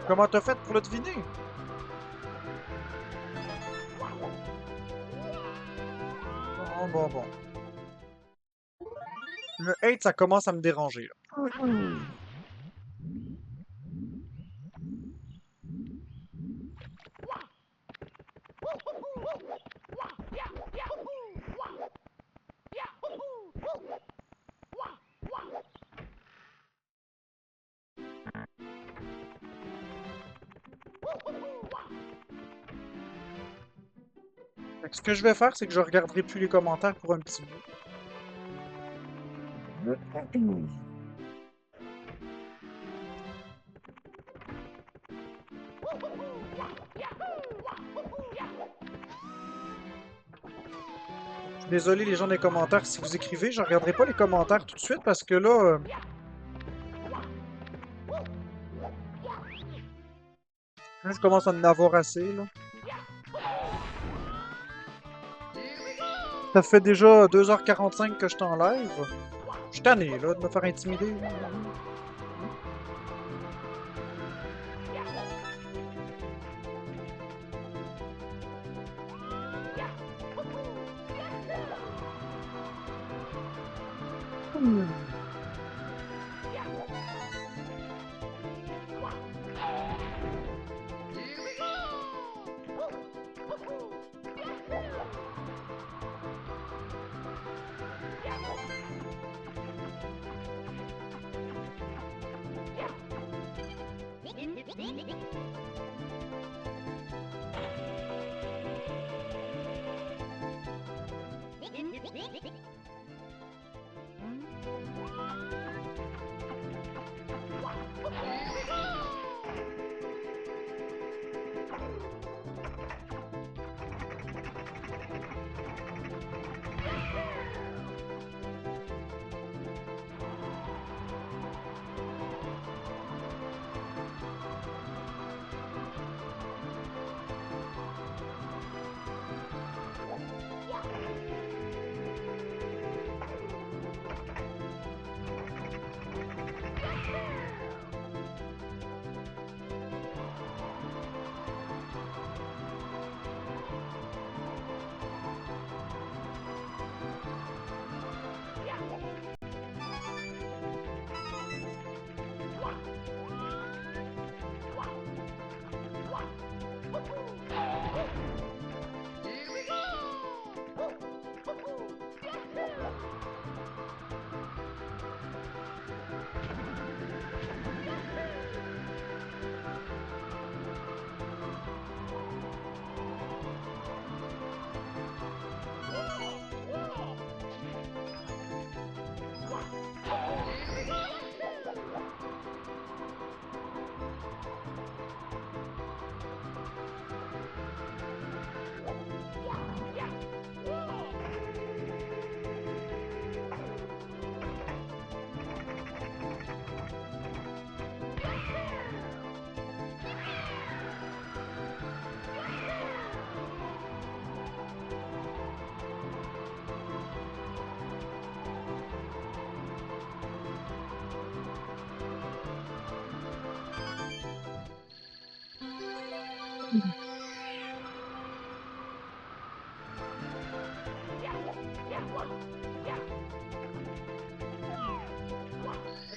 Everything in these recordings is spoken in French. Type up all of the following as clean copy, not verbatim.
Comment t'as fait pour le deviner? Bon, bon, bon. Le hate, ça commence à me déranger, là. Fait que ce que je vais faire, c'est que je regarderai plus les commentaires pour un petit bout. Je suis désolé les gens des commentaires, si vous écrivez, je regarderai pas les commentaires tout de suite parce que là, je commence à en avoir assez, là. Ça fait déjà 2h45 que je t'en live. Je suis tanné, là, de me faire intimider.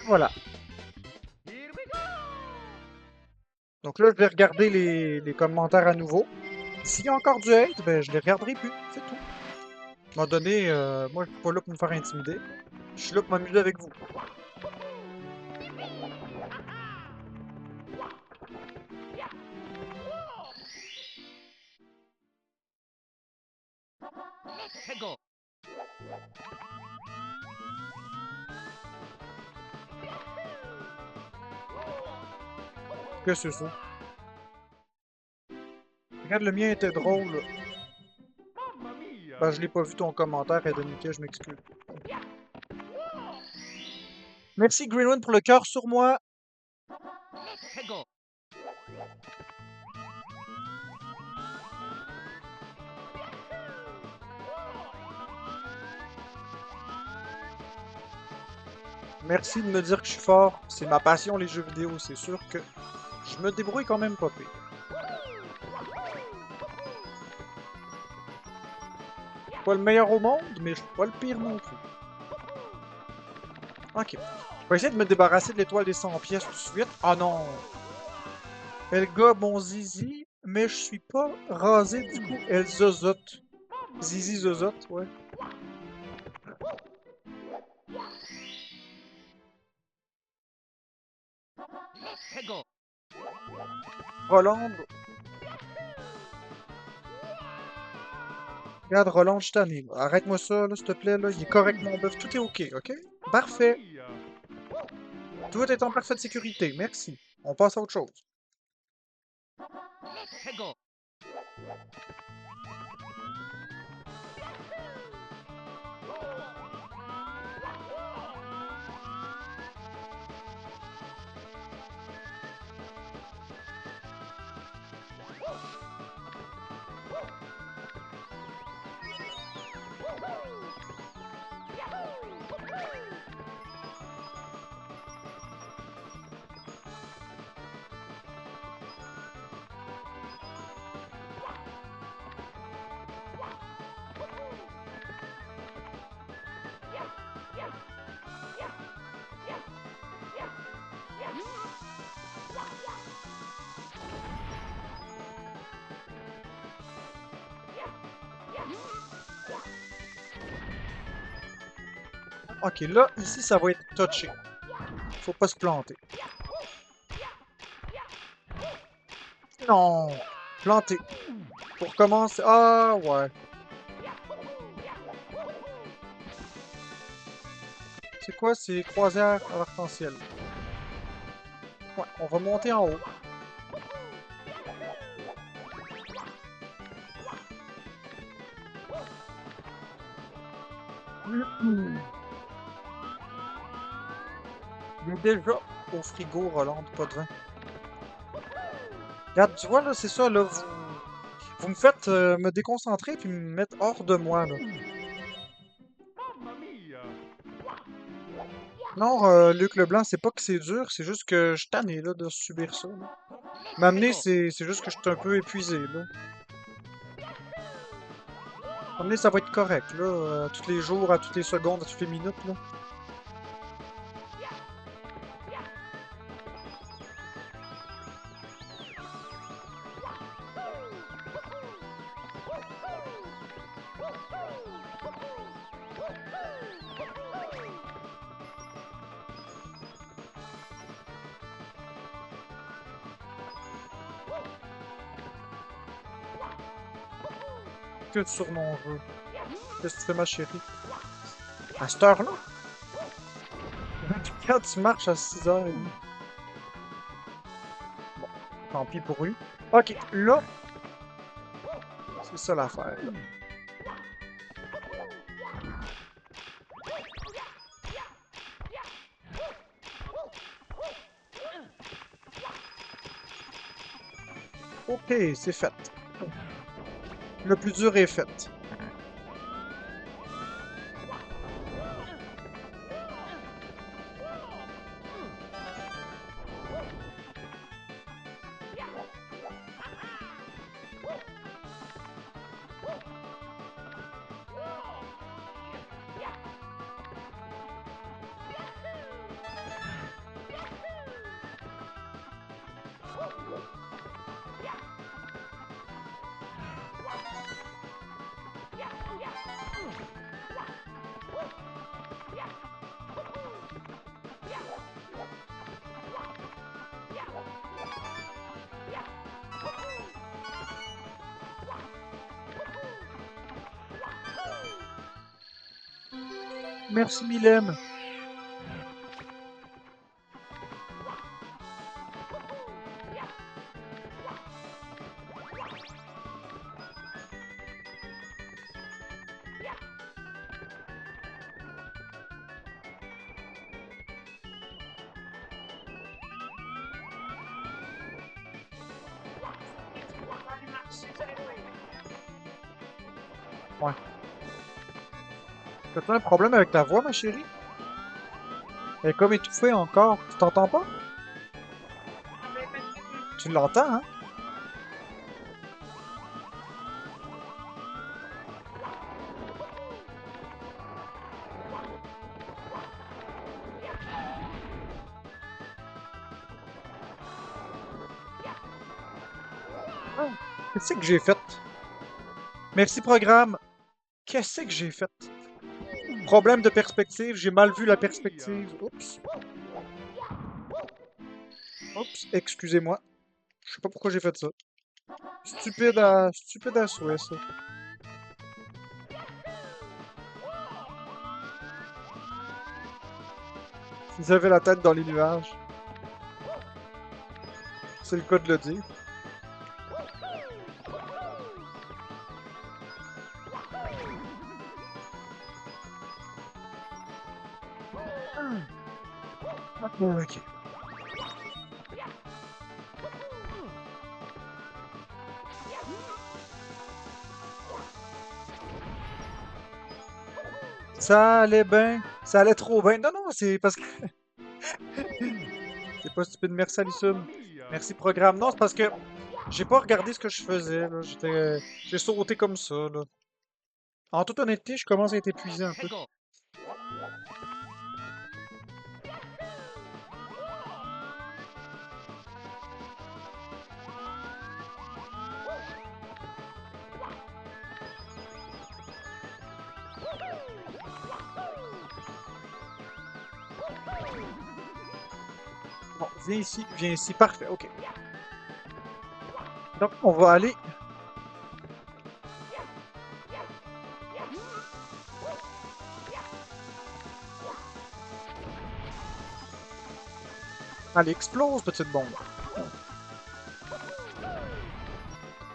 Voilà. Donc là, je vais regarder les commentaires à nouveau. S'il y a encore du hate, ben je les regarderai plus. C'est tout. À un moment donné, moi, je suis pas là pour me faire intimider. Je suis là pour m'amuser avec vous. Que c'est ça? Regarde, le mien était drôle. Ben, je l'ai pas vu ton commentaire, Edonika, je m'excuse. Merci Greenwood pour le cœur sur moi. Merci de me dire que je suis fort. C'est ma passion, les jeux vidéo. C'est sûr que je me débrouille quand même pas pire. Je suis pas le meilleur au monde, mais je suis pas le pire non plus. Ok. Je vais essayer de me débarrasser de l'étoile des 100 pièces tout de suite. Ah non! Elle gobe mon zizi, mais je suis pas rasé du coup. Elle zozote. Zizi zozote, ouais. Rolande. Regarde, Roland, je t'en ai. Arrête-moi ça, là, s'il te plaît, là. Il est correct, mon bœuf. Tout est OK, OK? Parfait. Tout est en parfaite sécurité. Merci. On passe à autre chose. OK, là, ici, ça va être touché. Faut pas se planter. Non! Planté. Pour commencer... Ah, ouais. C'est quoi ces croisières à l'arc-en-ciel? Ouais, on va monter en haut. Il est déjà au frigo, Roland, pas de vin. Regarde, tu vois, là, c'est ça, là, vous me faites me déconcentrer puis me mettre hors de moi, là. Non, Luc Leblanc, c'est pas que c'est dur, c'est juste que je suis tanné, là, de subir ça, là. M'amener, c'est juste que je suis un peu épuisé, là. M'amener, ça va être correct, là, tous les jours, à toutes les secondes, à toutes les minutes, là. Que sur mon jeu. Qu'est-ce que tu fais, ma chérie? À cette heure-là? Quand tu marches à 6h30. Bon, tant pis pour lui. Ok, là, c'est ça l'affaire, là. Ok, c'est fait. Le plus dur est fait. Merci, Mylène. Ouais. T'as pas un problème avec ta voix, ma chérie? Elle est comme étouffée encore. Tu t'entends pas? Tu l'entends, hein? Ah, qu'est-ce que j'ai fait? Merci, programme. Qu'est-ce que j'ai fait? Problème de perspective, j'ai mal vu la perspective. Oups. Oups, excusez-moi. Je sais pas pourquoi j'ai fait ça. Stupide à souhait, ça. Ils avaient la tête dans les nuages. C'est le cas de le dire. Ok. Ça allait bien. Ça allait trop bien. Non, non, c'est parce que... C'est pas stupide. Merci, Alison. Merci, programme. Non, c'est parce que j'ai pas regardé ce que je faisais, là. J'ai sauté comme ça, là. En toute honnêteté, je commence à être épuisé un peu. Bon, viens ici. Parfait, ok. Donc, on va aller... Allez, explose, petite bombe.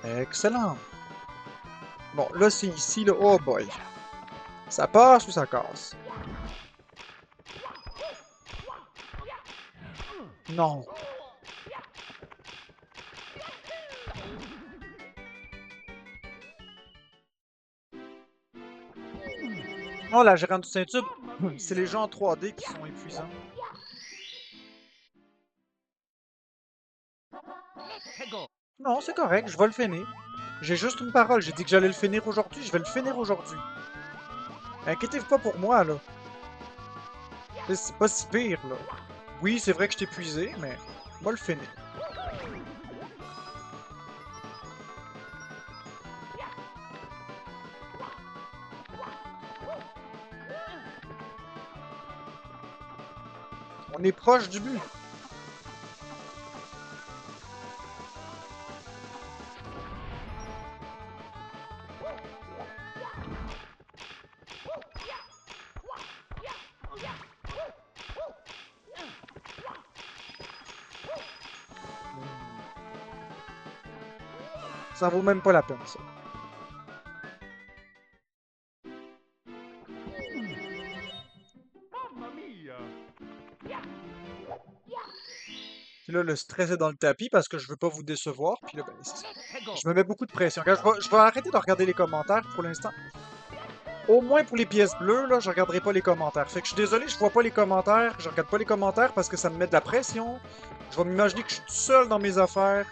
Excellent. Bon, là, c'est ici, là. Oh boy. Ça passe ou ça casse? Non. Oh, la gérante du Saint-Tube, c'est les gens en 3D qui sont épuisants. Non, c'est correct, je vais le finir. J'ai juste une parole, j'ai dit que j'allais le finir aujourd'hui, je vais le finir aujourd'hui. Inquiétez-vous pas pour moi, là. C'est pas si pire, là. Oui, c'est vrai que je t'ai épuisé, mais on va le finir. On est proche du but. Ça vaut même pas la peine, ça. Puis là, le stress est dans le tapis parce que je veux pas vous décevoir. Puis là, ben, c'est ça. Je me mets beaucoup de pression. Regarde, je vais arrêter de regarder les commentaires pour l'instant. Au moins pour les pièces bleues, là, je regarderai pas les commentaires. Fait que je suis désolé, je vois pas les commentaires. Je regarde pas les commentaires parce que ça me met de la pression. Je vais m'imaginer que je suis tout seul dans mes affaires.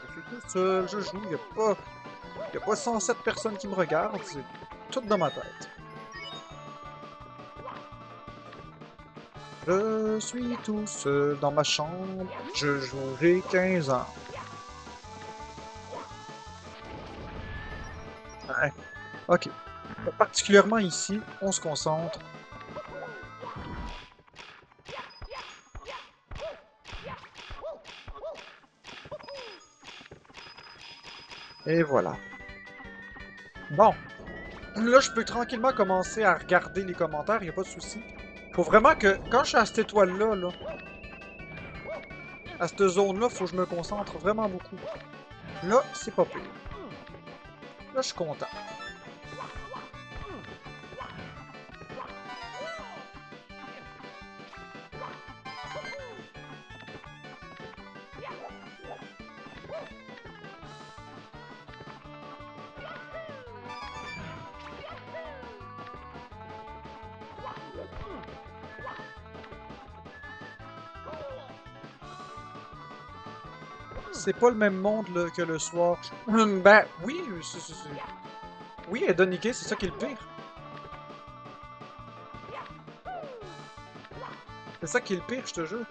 Je suis tout seul, je joue. Y a pas 107 personnes qui me regardent. C'est tout dans ma tête. Je suis tout seul dans ma chambre. Je joue, j'ai 15 ans. Ouais. Ok. Particulièrement ici, on se concentre. Et voilà. Bon. Là, je peux tranquillement commencer à regarder les commentaires, y a pas de souci. Faut vraiment que, quand je suis à cette étoile-là, là, à cette zone-là, faut que je me concentre vraiment beaucoup. Là, c'est pas pire. Là, je suis content. C'est pas le même monde que le soir. Ben, oui, oui, elle donne niquer, c'est ça qui est le pire. C'est ça qui est le pire, je te jure.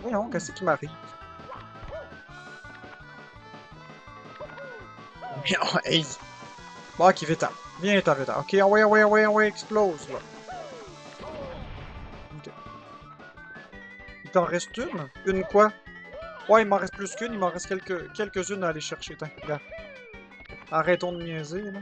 Voyons, qu'est-ce qui m'arrive? Voyons, hey! Bon, ok, vite. Viens-t'en, vite. Ok, ouais, explose, là. Ok. Il t'en reste une? Une quoi? Ouais, il m'en reste plus qu'une, il m'en reste quelques-unes à aller chercher. Tiens, regarde. Arrêtons de niaiser, là.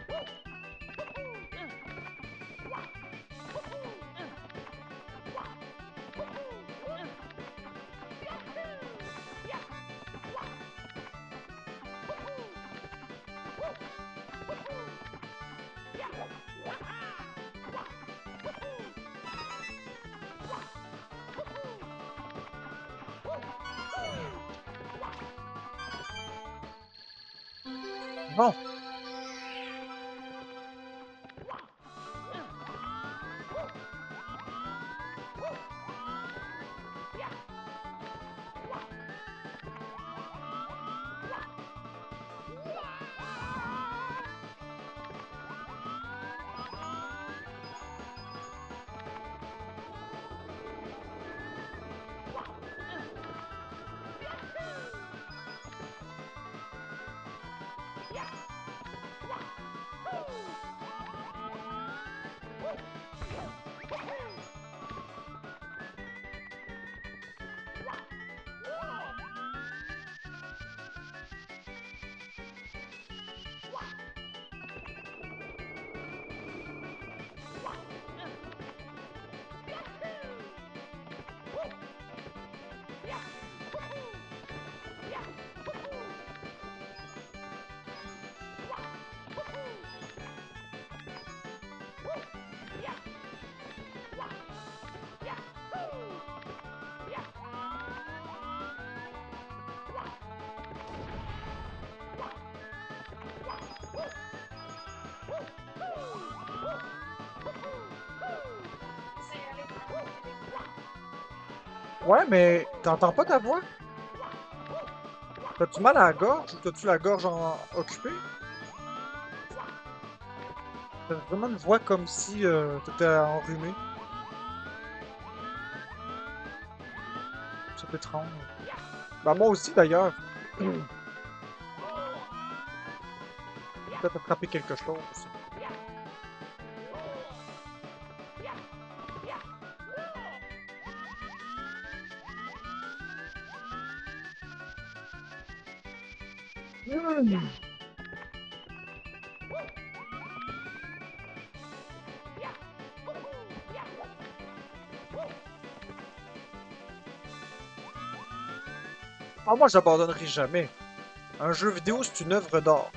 Bon. Ouais, mais t'entends pas ta voix? T'as-tu mal à la gorge ou t'as-tu la gorge occupée? T'as vraiment une voix comme si t'étais enrhumé. C'est étrange. Bah moi aussi d'ailleurs. Peut-être attraper quelque chose. Hmm. Ah, moi j'abandonnerai jamais. Un jeu vidéo, c'est une œuvre d'art.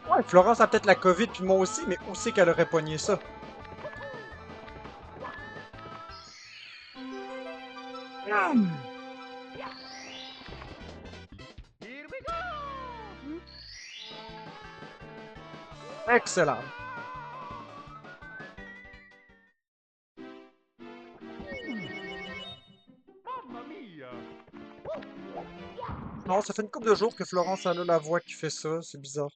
Ouais, Florence a peut-être la COVID, puis moi aussi, mais où c'est qu'elle aurait pogné ça? Hmm. Excellent. Non, ça fait une couple de jours que Florence elle a la voix qui fait ça, c'est bizarre.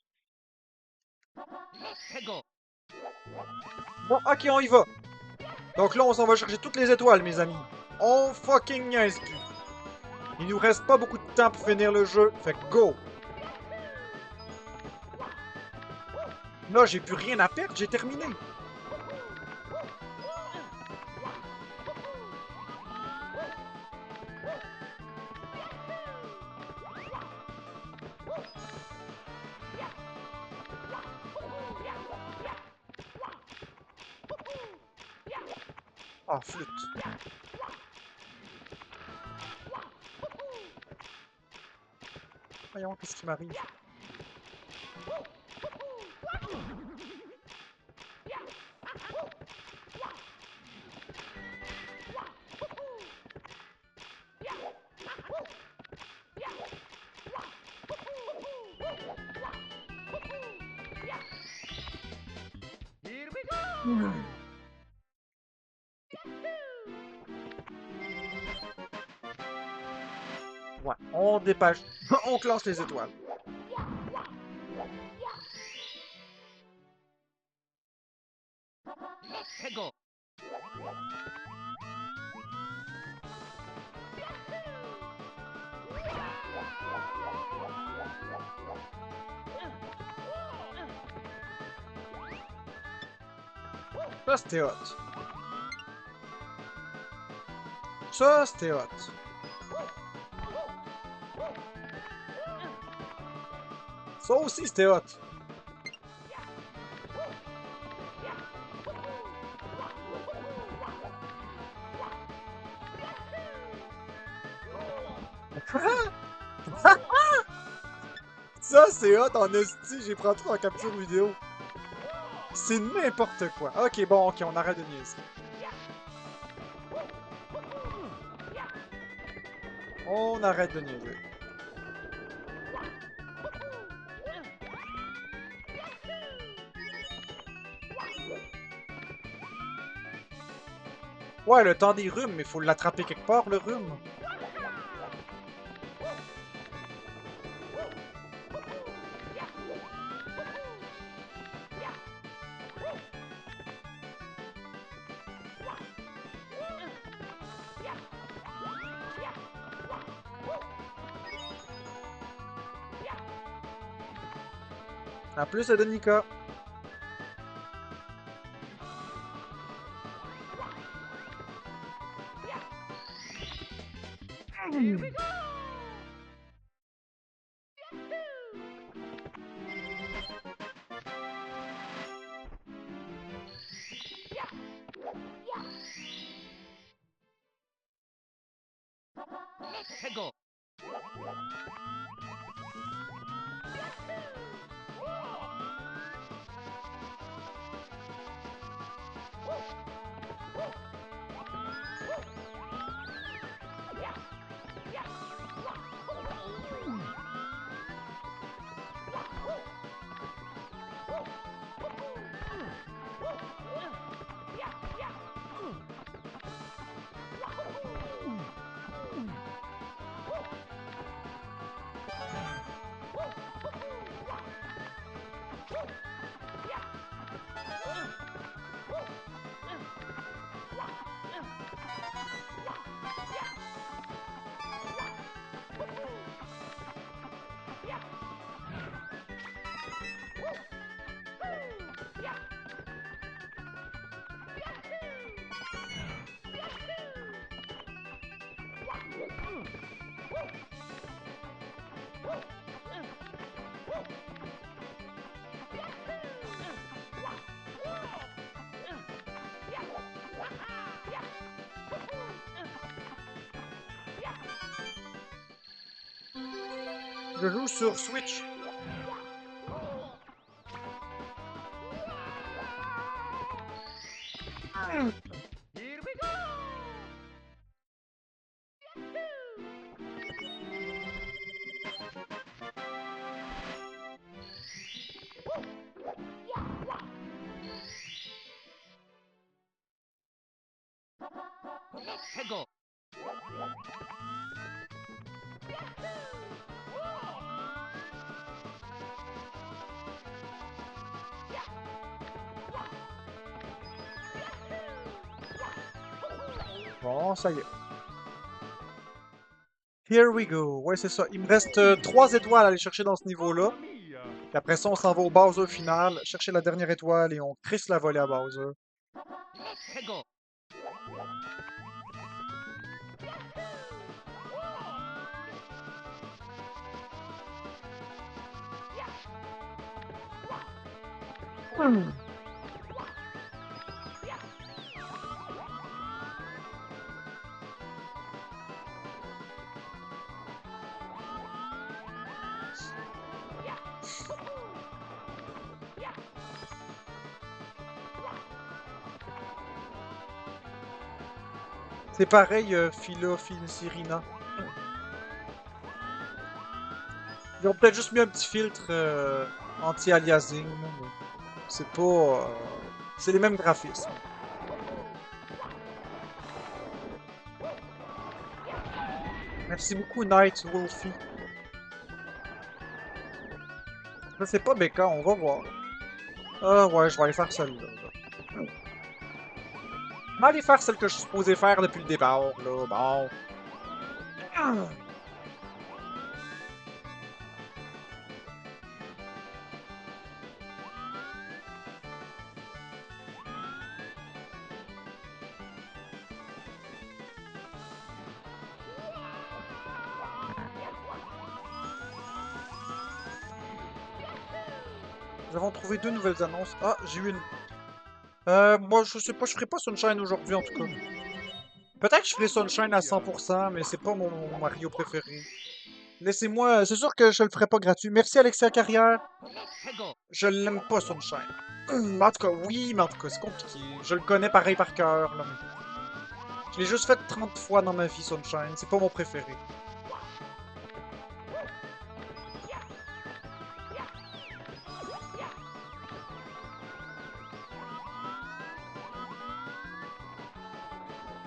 Bon, ok, on y va. Donc là, on s'en va chercher toutes les étoiles, mes amis. On fucking niaise plus. Il nous reste pas beaucoup de temps pour finir le jeu, fait que go! Là, j'ai plus rien à perdre, j'ai terminé. Ah, flûte. Voyons, qu'est-ce qui m'arrive? Ouais, on dépêche. On classe les étoiles. Ça, c'était hot. Ça, c'était hot. Ça aussi, c'était hot. Ça, c'est hot en esti. J'ai pris tout en capture vidéo. C'est n'importe quoi. Ok, bon, ok, on arrête de niaiser. On arrête de niaiser. Ouais, le temps des rhumes, mais faut l'attraper quelque part, le rhume. En plus, de Nika. Je joue sur Switch. Bon, ça y est. Here we go. Ouais, c'est ça. Il me reste 3 étoiles à aller chercher dans ce niveau-là. Puis après ça, on s'en va au Bowser final, chercher la dernière étoile et on crisse la volée à Bowser. C'est pareil, Sirina. Ils ont peut-être juste mis un petit filtre anti-aliasing, là, mais c'est pas... c'est les mêmes graphismes. Merci beaucoup, Night Wolfie. Je sais pas, Becca, on va voir. Ah ouais, je vais aller faire celle-là. Là. Je vais aller faire celle que je suis supposé faire depuis le départ, là. Bon. Ah. Nous avons trouvé 2 nouvelles annonces. Ah, j'ai eu une... moi, je sais pas, je ferai pas Sunshine aujourd'hui, en tout cas. Peut-être que je ferai Sunshine à 100%, mais c'est pas mon Mario préféré. Laissez-moi... C'est sûr que je le ferai pas gratuit. Merci, Alexia Carrière. Je l'aime pas, Sunshine. En tout cas, oui, mais en tout cas, c'est compliqué. Je le connais pareil par cœur, là, mais... Je l'ai juste fait 30 fois dans ma vie, Sunshine. C'est pas mon préféré.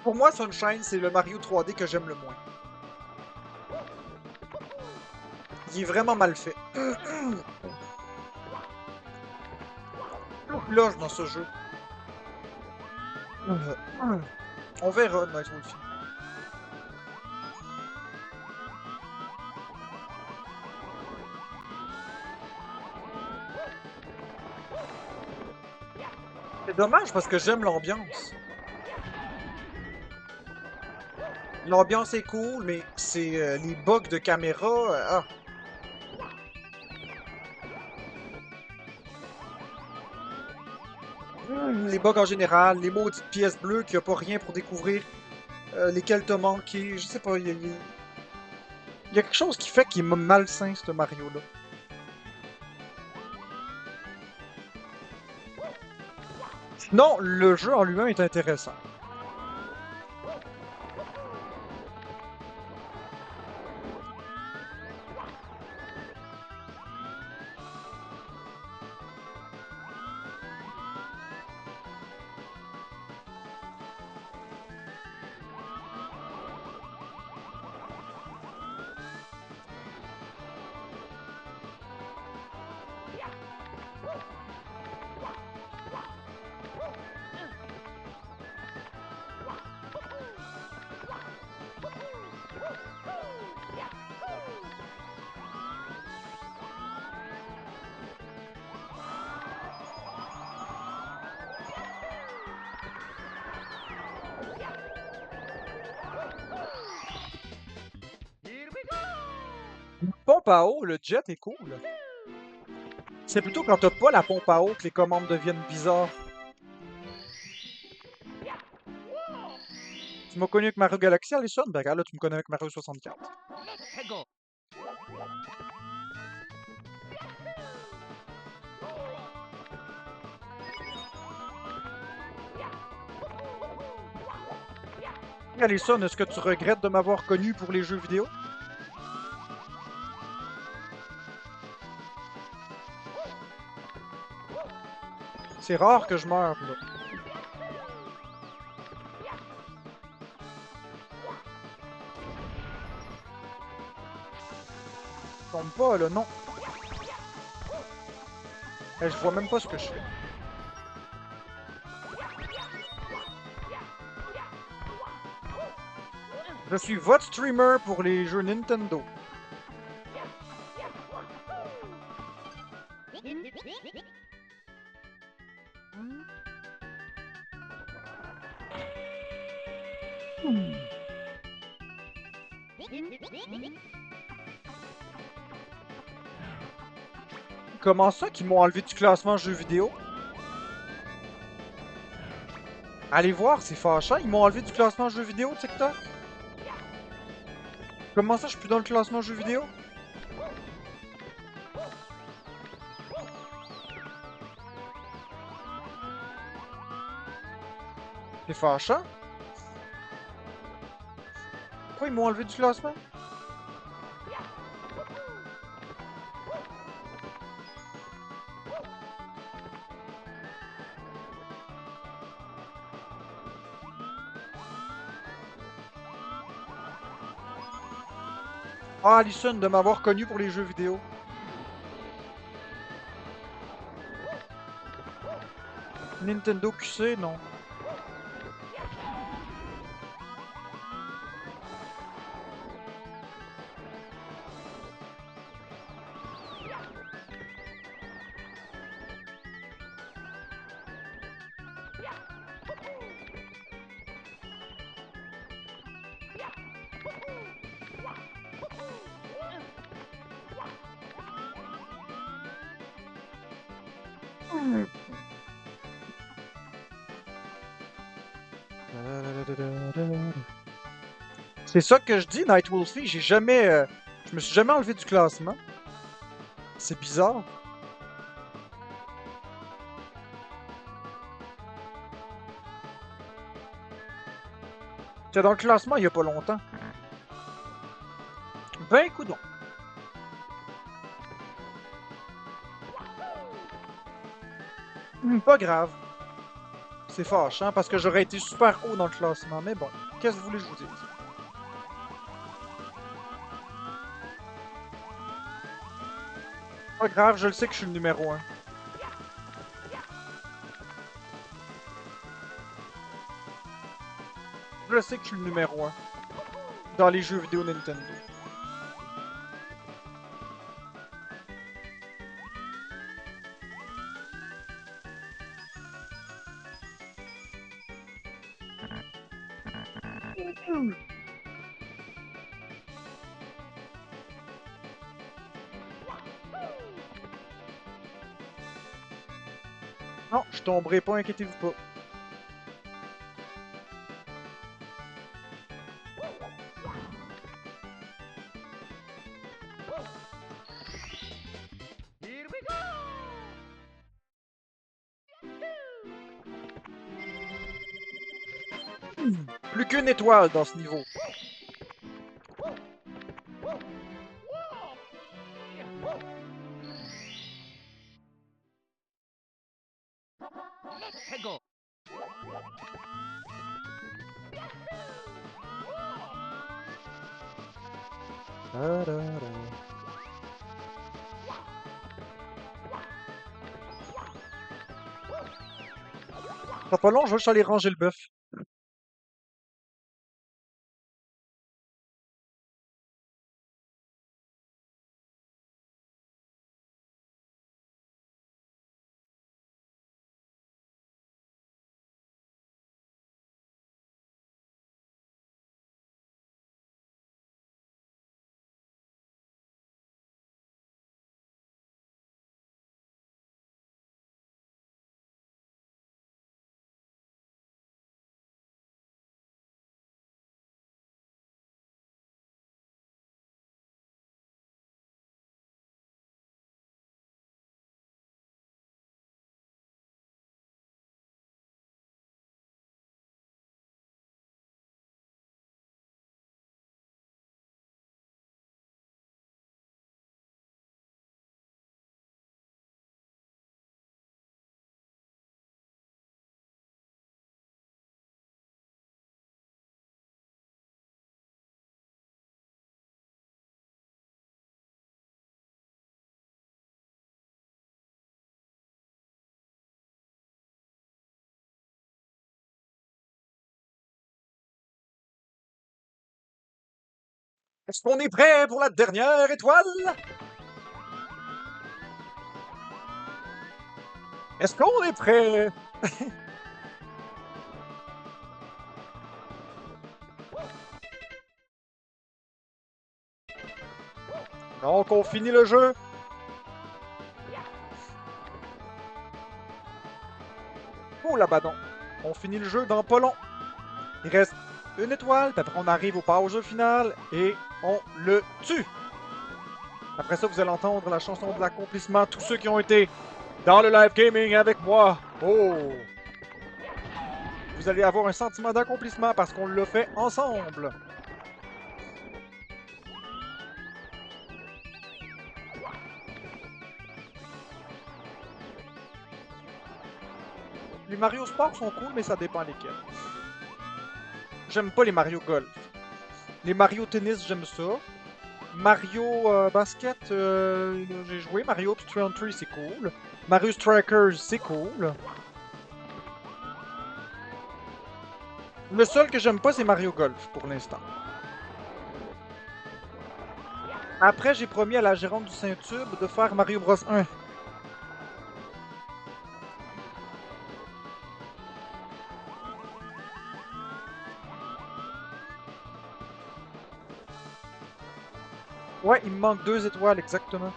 Pour moi, Sunshine, c'est le Mario 3D que j'aime le moins. Il est vraiment mal fait. Loge dans ce jeu. On verra, Night Wolfie. C'est dommage parce que j'aime l'ambiance. L'ambiance est cool, mais c'est les bugs de caméra. Ah. Les bugs en général, les maudites pièces bleues qu'il n'y a pas rien pour découvrir lesquelles t'as manqué. Je sais pas, il y a quelque chose qui fait qu'il est malsain, ce Mario-là. Non, le jeu en lui-même est intéressant. Pompe à eau, le jet est cool. C'est plutôt quand t'as pas la pompe à eau que les commandes deviennent bizarres. Tu m'as connu avec Mario Galaxy, Alison? Ben regarde, là, tu me connais avec Mario 64. Alison, est-ce que tu regrettes de m'avoir connu pour les jeux vidéo? C'est rare que je meure, là. Tombe pas, là, non. Je vois même pas ce que je fais. Je suis votre streamer pour les jeux Nintendo. Comment ça qu'ils m'ont enlevé du classement jeux vidéo? Allez voir, c'est fâchant, ils m'ont enlevé du classement jeux vidéo, TikTok. Comment ça, je suis plus dans le classement jeux vidéo? C'est fâchant. Quoi, ils m'ont enlevé du classement? Ah, Alison, de m'avoir connu pour les jeux vidéo. Nintendo QC, non. C'est ça que je dis, Night Wolfie. J'ai jamais. Je me suis jamais enlevé du classement. C'est bizarre. J'étais dans le classement il y a pas longtemps. Ben, coudonc. Pas grave. C'est fâchant parce que j'aurais été super haut dans le classement. Mais bon, qu'est-ce que vous voulez que je vous dise? Pas grave, je le sais que je suis le numéro 1. Je le sais que je suis le numéro 1 dans les jeux vidéo Nintendo. Non, je tomberai pas, inquiétez-vous pas. Plus qu'une étoile dans ce niveau. Ça pas long, je vais juste aller ranger le bœuf. Est-ce qu'on est prêt pour la dernière étoile? Est-ce qu'on est prêt? Donc, on finit le jeu. Oh là-bas donc. On finit le jeu dans pas long. Il reste une étoile, puis après on arrive au pause final et on le tue. Après ça, vous allez entendre la chanson de l'accomplissement. Tous ceux qui ont été dans le live gaming avec moi. Oh! Vous allez avoir un sentiment d'accomplissement parce qu'on l'a fait ensemble. Les Mario Sport sont cool, mais ça dépend lesquels. J'aime pas les Mario Golf. Les Mario Tennis, j'aime ça. Mario Basket, j'ai joué. Mario Ups 3 c'est cool. Mario Strikers, c'est cool. Le seul que j'aime pas, c'est Mario Golf, pour l'instant. Après, j'ai promis à la gérante du Saint-Tube de faire Mario Bros 1. Ouais, il me manque 2 étoiles, exactement.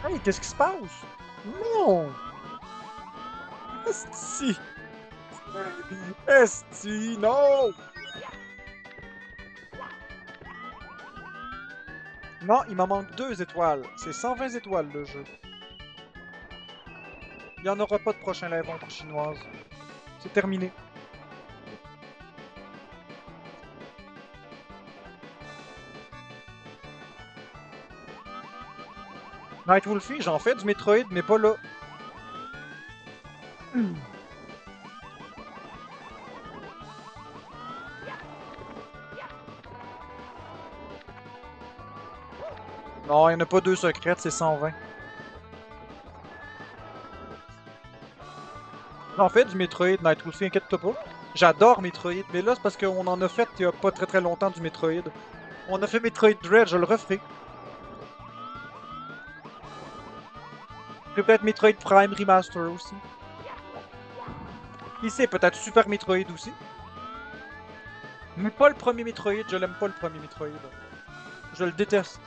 Hey, qu'est-ce qui se passe? Non! Esti! Esti, non! Non, il m'en manque 2 étoiles. C'est 120 étoiles, le jeu. Il n'y en aura pas de prochain live entre chinoise. C'est terminé. Night Wolfie, j'en fais du Metroid, mais pas là. Non, il n'y en a pas 2 secrètes, c'est 120. J'en fais du Metroid, Night Wolfie, inquiète-toi pas. J'adore Metroid, mais là, c'est parce qu'on en a fait il y a pas très très longtemps du Metroid. On a fait Metroid Dread, je le referai. Peut-être Metroid Prime Remaster aussi. Qui sait, peut-être Super Metroid aussi. Mais pas le premier Metroid, je l'aime pas le premier Metroid. Je le déteste.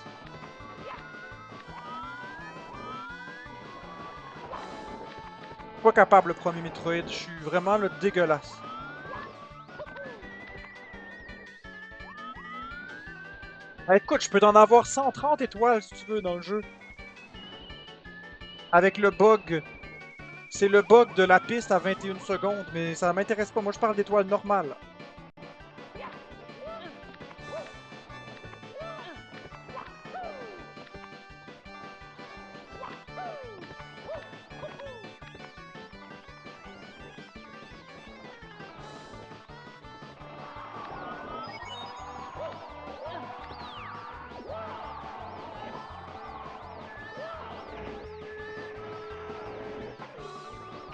Pas capable le premier Metroid, je suis vraiment le dégueulasse. Ah, écoute, je peux t'en avoir 130 étoiles si tu veux dans le jeu. Avec le bug. C'est le bug de la piste à 21 secondes, mais ça m'intéresse pas. Moi, je parle d'étoiles normales.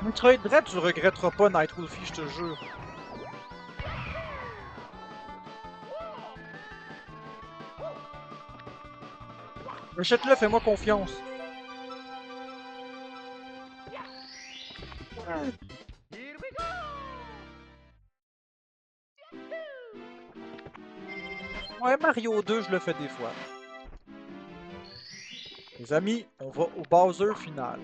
Metroid Dread, tu regretteras pas Night Wolfie, je te jure. Achète-le, fais-moi confiance. Ouais, Mario 2, je le fais des fois. Les amis, on va au Bowser final.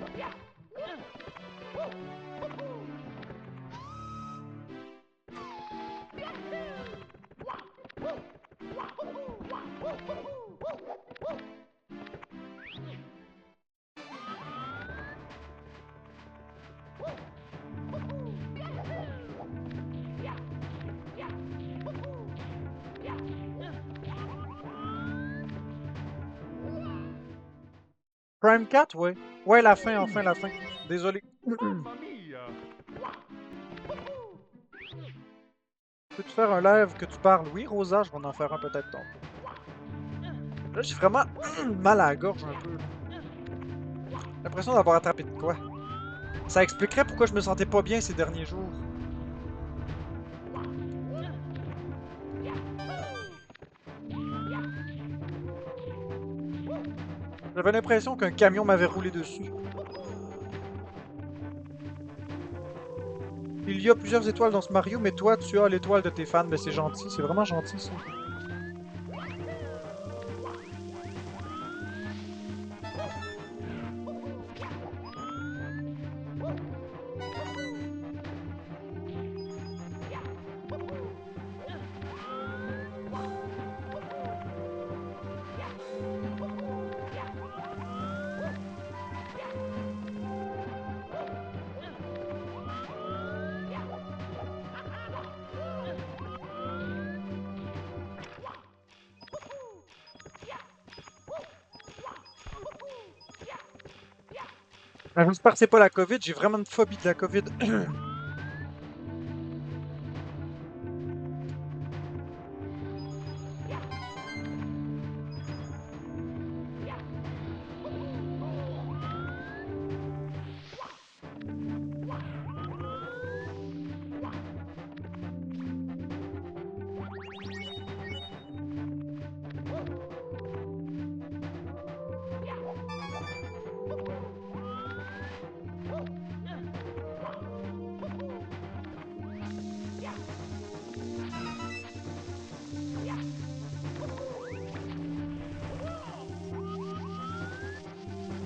Prime 4, ouais. Ouais, la fin, enfin, la fin. Désolé. Peux-tu faire un live que tu parles? Oui, Rosa, je vais en faire un peut-être tantôt. Là, j'ai vraiment mal à la gorge un peu. J'ai l'impression d'avoir attrapé de quoi. Ça expliquerait pourquoi je me sentais pas bien ces derniers jours. J'avais l'impression qu'un camion m'avait roulé dessus. Il y a plusieurs étoiles dans ce Mario, mais toi, tu as l'étoile de tes fans. Mais c'est gentil, c'est vraiment gentil, ça. Ah, j'espère que c'est pas la COVID, j'ai vraiment une phobie de la COVID.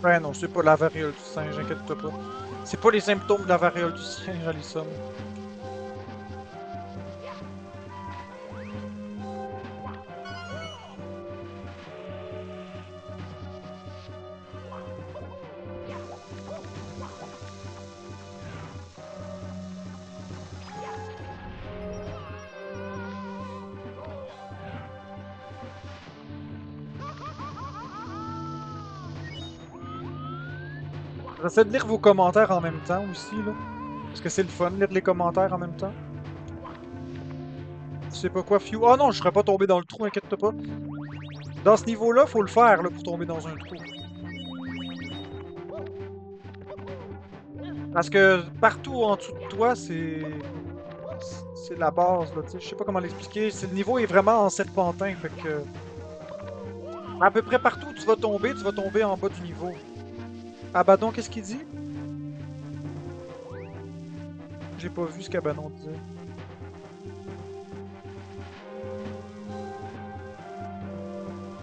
Ouais, non, c'est pas la variole du singe, inquiète-toi pas. C'est pas les symptômes de la variole du singe, Alison. J'essaie de lire vos commentaires en même temps aussi, là. Parce que c'est le fun, lire les commentaires en même temps. Je sais pas quoi, Few. Oh non, je serais pas tombé dans le trou, inquiète-toi pas. Dans ce niveau-là, faut le faire, là, pour tomber dans un trou. Parce que partout en dessous de toi, c'est la base, là, tu sais. Je sais pas comment l'expliquer. Le niveau est vraiment en serpentin, fait que... À peu près partout où tu vas tomber en bas du niveau. Abaddon, qu'est-ce qu'il dit? J'ai pas vu ce qu'Abaddon disait.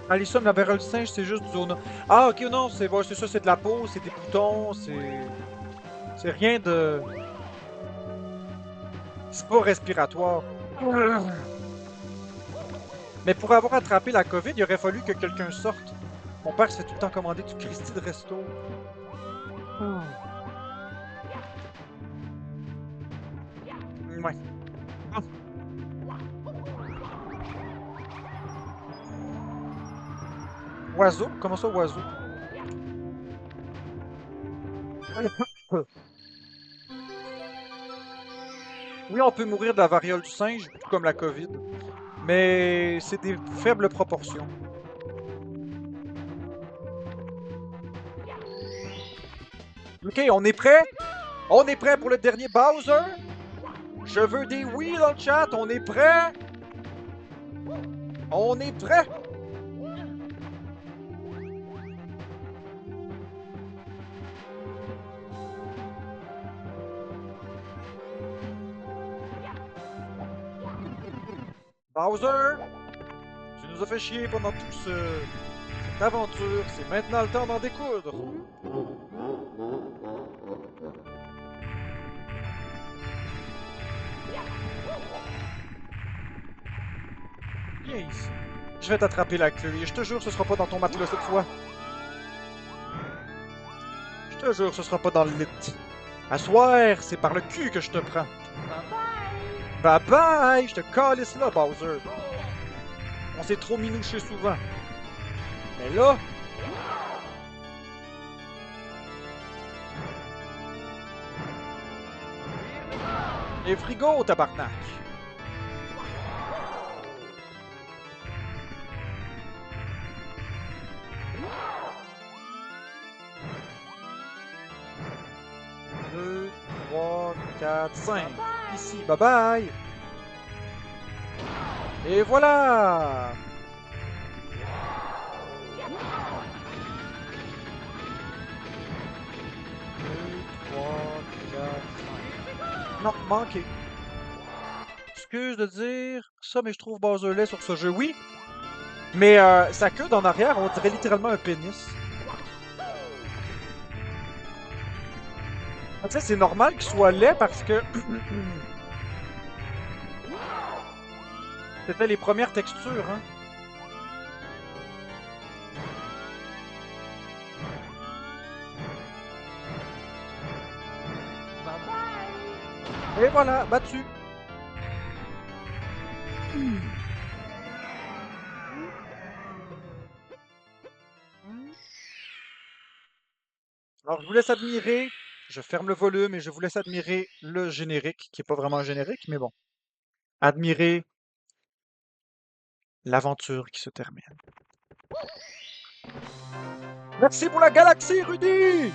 Alison, la variole du singe, c'est juste du zona. Ah, ok, non, c'est ça, c'est de la peau, c'est des boutons, c'est rien de... C'est pas respiratoire. Mais pour avoir attrapé la COVID, il aurait fallu que quelqu'un sorte. Mon père se fait tout le temps commander du Christy de resto. Ouais. Oiseau? Comment ça, oiseau? Oui, on peut mourir de la variole du singe, tout comme la COVID. Mais c'est des faibles proportions. Ok, on est prêt? On est prêt pour le dernier Bowser? Je veux des oui dans le chat, on est prêt? On est prêt? Bowser, tu nous as fait chier pendant cette aventure, c'est maintenant le temps d'en découdre. Viens ici. Je vais t'attraper la queue et je te jure ce sera pas dans ton matelas cette fois. Je te jure ce sera pas dans le lit. À soir, c'est par le cul que je te prends. Bye bye, je te calisse là, Bowser. On s'est trop minouché souvent. Mais là, les frigos, tabarnak. Deux, trois, quatre, cinq. Ici, bye bye. Et voilà. Deux, trois, quatre, cinq. Non, manqué. Excuse de dire ça, mais je trouve Bowser laid sur ce jeu. Oui, mais sa queue d'en arrière, on dirait littéralement un pénis. Tu sais, c'est normal qu'il soit laid parce que c'était les premières textures, hein. Et voilà, battu. Alors, je vous laisse admirer. Je ferme le volume et je vous laisse admirer le générique, qui est pas vraiment un générique, mais bon. Admirer l'aventure qui se termine. Merci pour la galaxie, Rudy!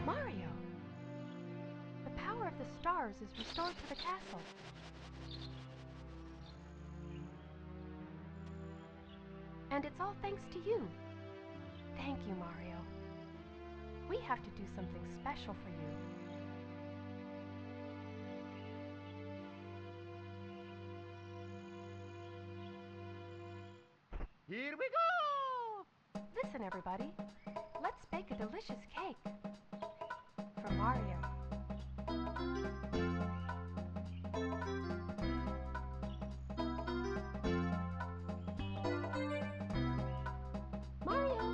Mario! The power of the stars is restored to the castle. And it's all thanks to you. Thank you, Mario. We have to do something special for you. Here we go! Listen, everybody. Let's bake a delicious cake. For Mario. Mario!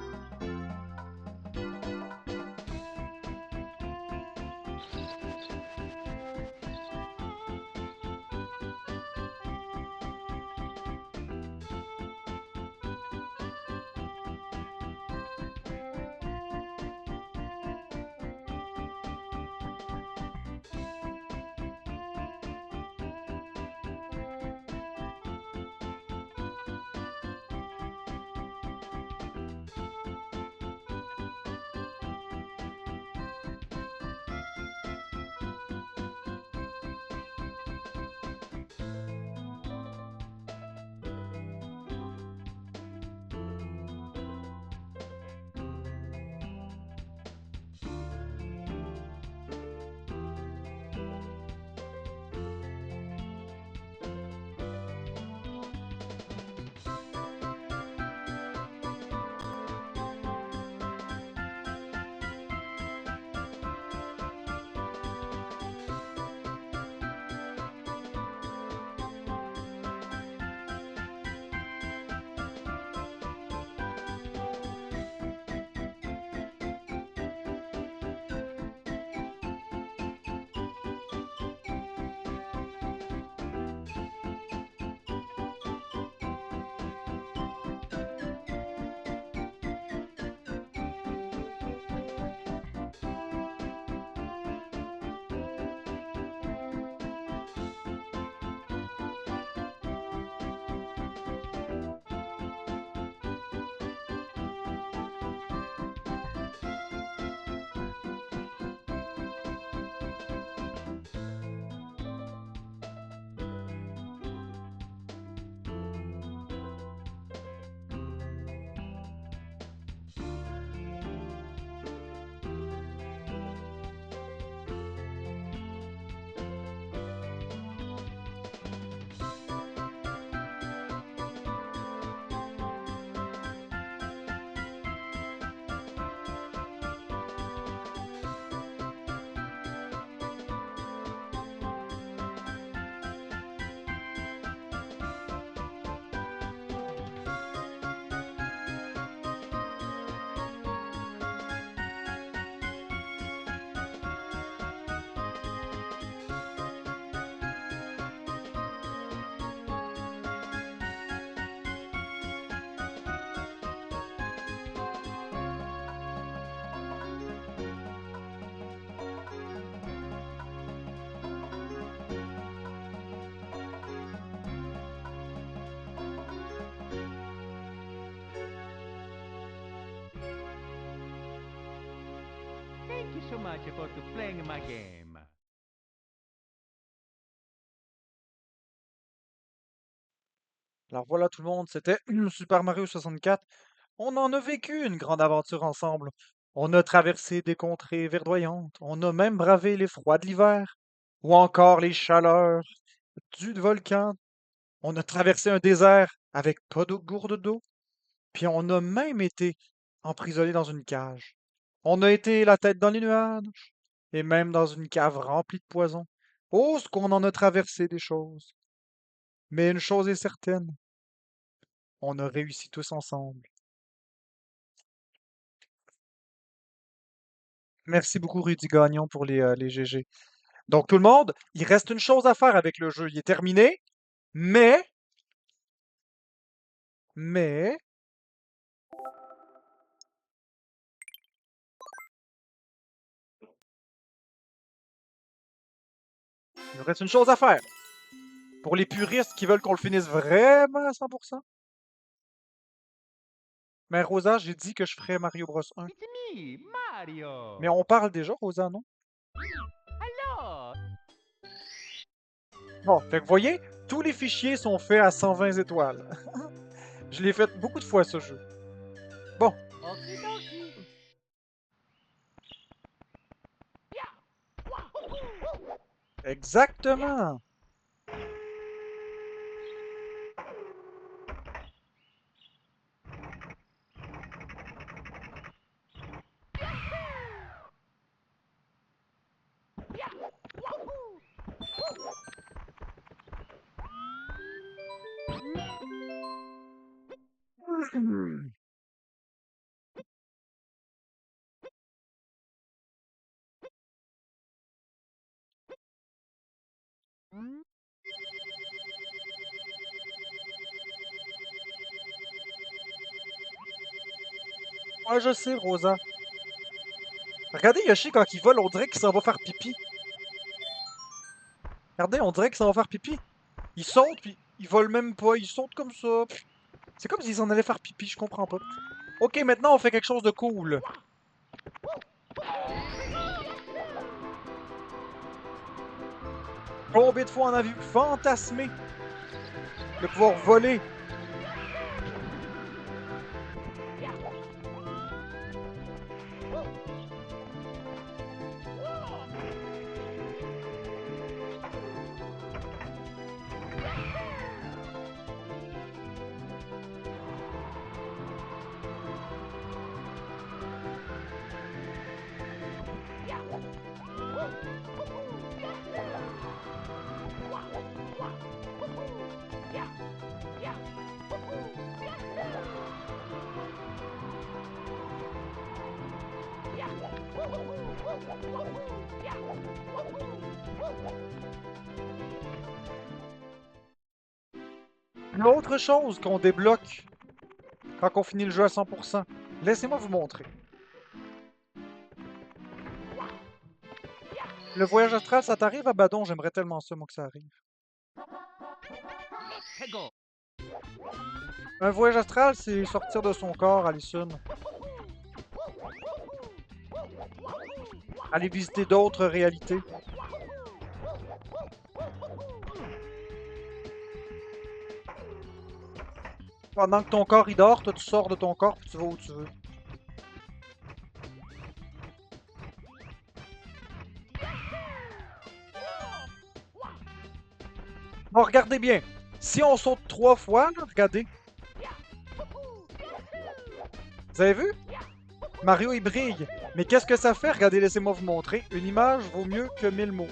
so much for to playing my game. Alors voilà tout le monde, c'était Super Mario 64. On en a vécu une grande aventure ensemble. On a traversé des contrées verdoyantes. On a même bravé les froids de l'hiver. Ou encore les chaleurs du volcan. On a traversé un désert avec pas de gourde d'eau. Puis on a même été emprisonné dans une cage. On a été la tête dans les nuages. Et même dans une cave remplie de poison. Oh, ce qu'on en a traversé des choses. Mais une chose est certaine. On a réussi tous ensemble. Merci beaucoup, Rudy Gagnon, pour les GG. Donc, tout le monde, il reste une chose à faire avec le jeu. Il est terminé, mais, mais, il reste une chose à faire. Pour les puristes qui veulent qu'on le finisse vraiment à 100%. Mais Rosa, j'ai dit que je ferais Mario Bros 1. It's me, Mario. Mais on parle déjà, Rosa, non? Hello. Bon, fait que vous voyez, tous les fichiers sont faits à 120 étoiles. Je l'ai fait beaucoup de fois, ce jeu. Bon, Okie dokie. exactement. Ouais, je sais, Rosa. Regardez Yoshi quand il vole, on dirait qu'il s'en va faire pipi. Regardez, on dirait qu'il s'en va faire pipi. Il saute, puis il vole même pas, il saute comme ça. C'est comme s'il s'en allait faire pipi, je comprends pas. Ok, maintenant on fait quelque chose de cool. Combien de fois on a vu fantasmer de pouvoir voler? Une autre chose qu'on débloque quand on finit le jeu à 100%. Laissez-moi vous montrer. Le voyage astral, ça t'arrive à Badon? J'aimerais tellement ça, moi, que ça arrive. Let's go. Un voyage astral, c'est sortir de son corps, Alison. Aller visiter d'autres réalités. Pendant que ton corps il dort, toi tu sors de ton corps puis tu vas où tu veux. Bon, regardez bien. Si on saute 3 fois, là, regardez. Vous avez vu? Mario, il brille. Mais qu'est-ce que ça fait? Regardez, laissez-moi vous montrer. Une image vaut mieux que 1000 mots.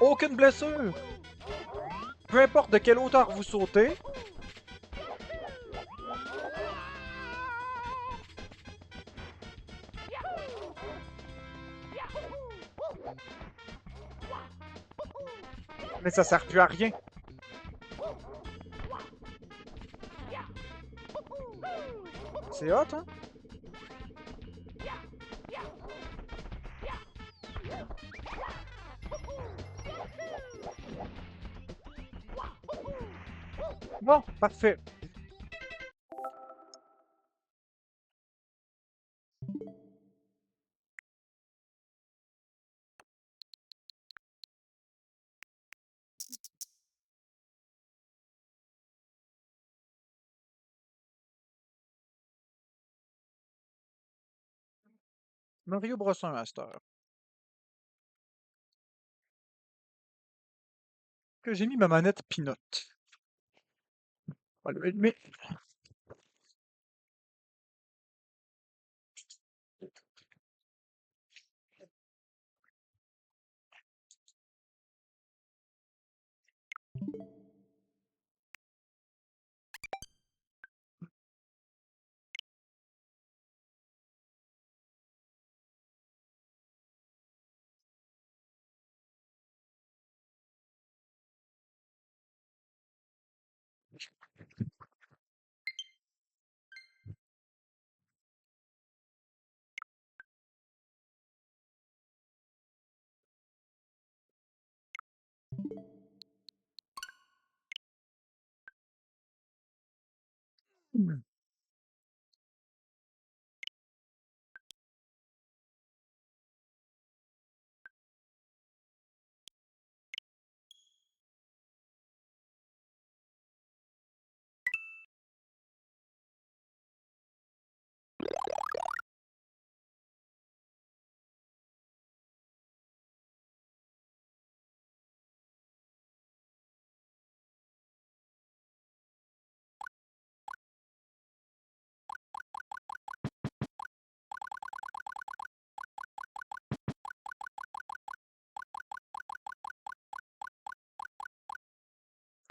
Aucune blessure. Peu importe de quelle hauteur vous sautez. Mais ça sert plus à rien. C'est hot, hein? Bon, parfait. Mario Bros 1 à cette heure. Que j'ai mis ma manette Peanut. On va l'allumer.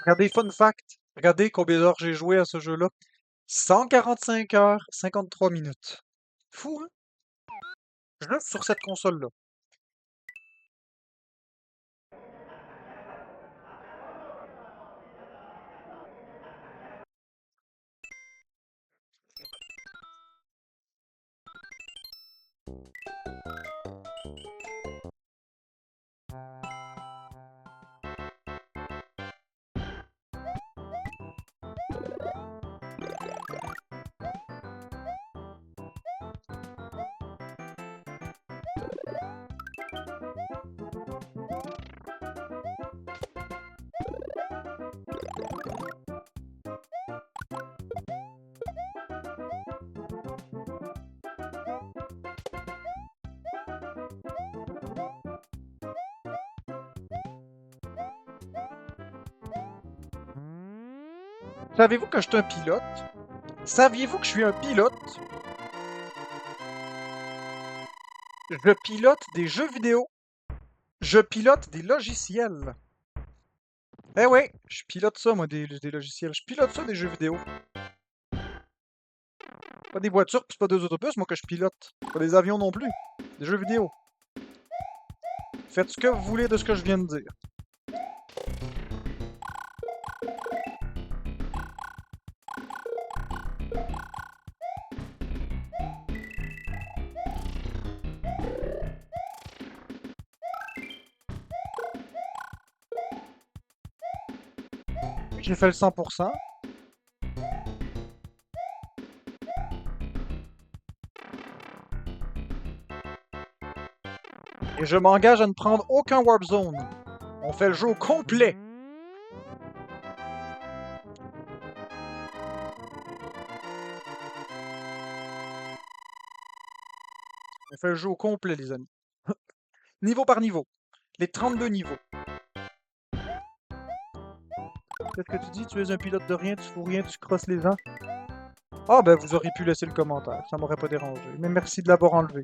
Regardez, fun fact. Regardez combien d'heures j'ai joué à ce jeu-là. 145 heures, 53 minutes. Fou, hein? Juste sur cette console-là. Savez-vous que je suis un pilote? Saviez-vous que je suis un pilote? Je pilote des jeux vidéo. Je pilote des logiciels. Eh ouais, je pilote ça, moi, des logiciels. Je pilote ça, des jeux vidéo. Pas des voitures, pis pas des autobus, moi, que je pilote. Pas des avions non plus. Des jeux vidéo. Faites ce que vous voulez de ce que je viens de dire. J'ai fait le 100%. Et je m'engage à ne prendre aucun Warp Zone. On fait le jeu au complet. On fait le jeu au complet, les amis. Niveau par niveau. Les 32 niveaux. Qu'est-ce que tu dis? Tu es un pilote de rien, tu fous rien, tu crosses les gens? Ah ben, vous auriez pu laisser le commentaire, ça m'aurait pas dérangé. Mais merci de l'avoir enlevé.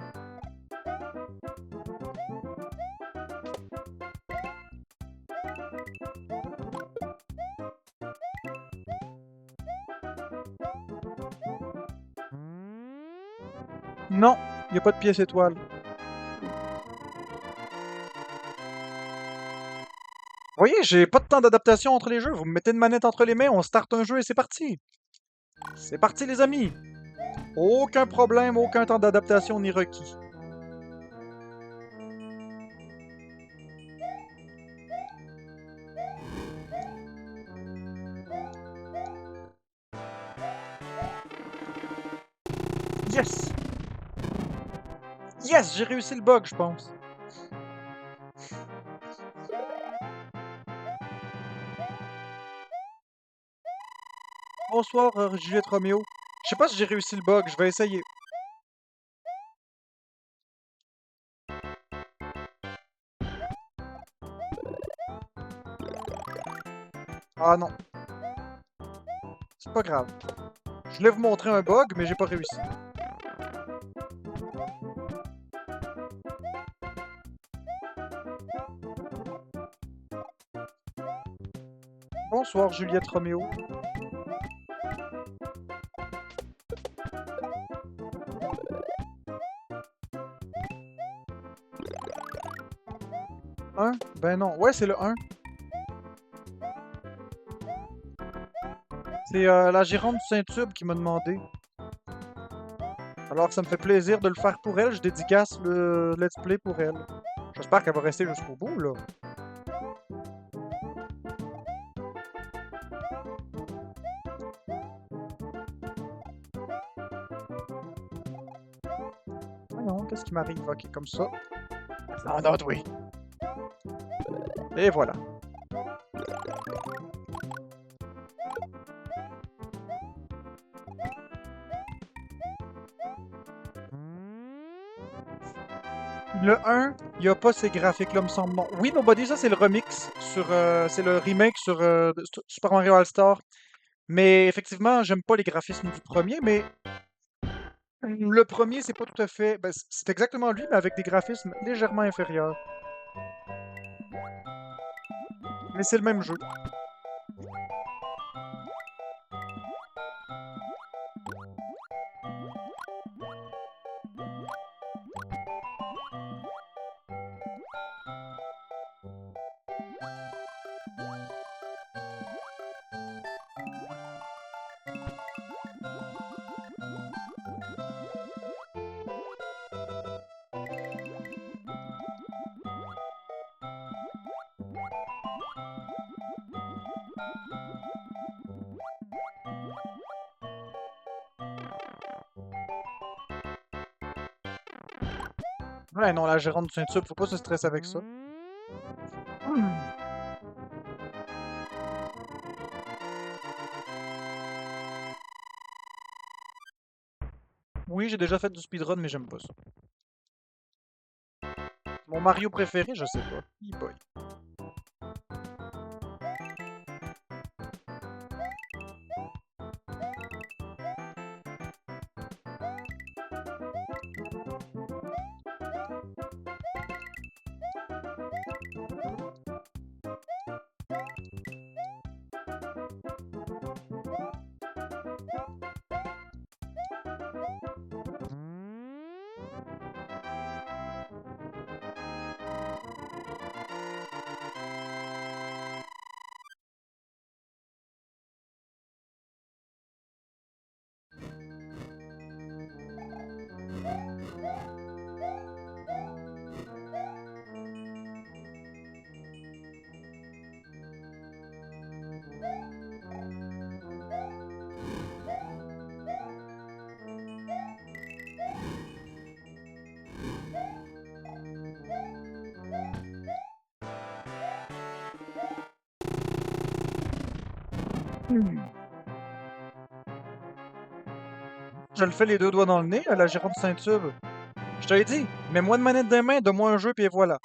Non, il n'y a pas de pièce étoile. Vous voyez, j'ai pas de temps d'adaptation entre les jeux. Vous me mettez une manette entre les mains, on start un jeu et c'est parti. C'est parti, les amis. Aucun problème, aucun temps d'adaptation ni requis. Yes! Yes, j'ai réussi le bug, je pense. Bonsoir, Juliette Roméo. Je sais pas si j'ai réussi le bug, je vais essayer. Ah non. C'est pas grave. Je voulais vous montrer un bug, mais j'ai pas réussi. Bonsoir, Juliette Roméo. Un? Ben non. Ouais, c'est le 1. C'est la gérante du Saint-Tube qui m'a demandé. Alors, ça me fait plaisir de le faire pour elle. Je dédicace le let's play pour elle. J'espère qu'elle va rester jusqu'au bout, là. Voyons, qu'est-ce qui m'arrive? Ok, comme ça. En note, oui. Et voilà. Le 1, il n'y a pas ces graphiques-là, me semble. Non. Oui, Nobody, ça, c'est le remix sur. C'est le remake sur Super Mario All-Star. Mais effectivement, j'aime pas les graphismes du premier, mais le premier, c'est pas tout à fait. Ben, c'est exactement lui, mais avec des graphismes légèrement inférieurs. Mais c'est le même jeu. Ouais, non, la gérante du Saint-Tube, faut pas se stresser avec ça. Oui, j'ai déjà fait du speedrun, mais j'aime pas ça. Mon Mario préféré, je sais pas. E-boy. Je le fais les deux doigts dans le nez à la gérante du Saint-Tube. Je te l'ai dit, mets-moi une manette des mains, donne-moi un jeu, puis voilà.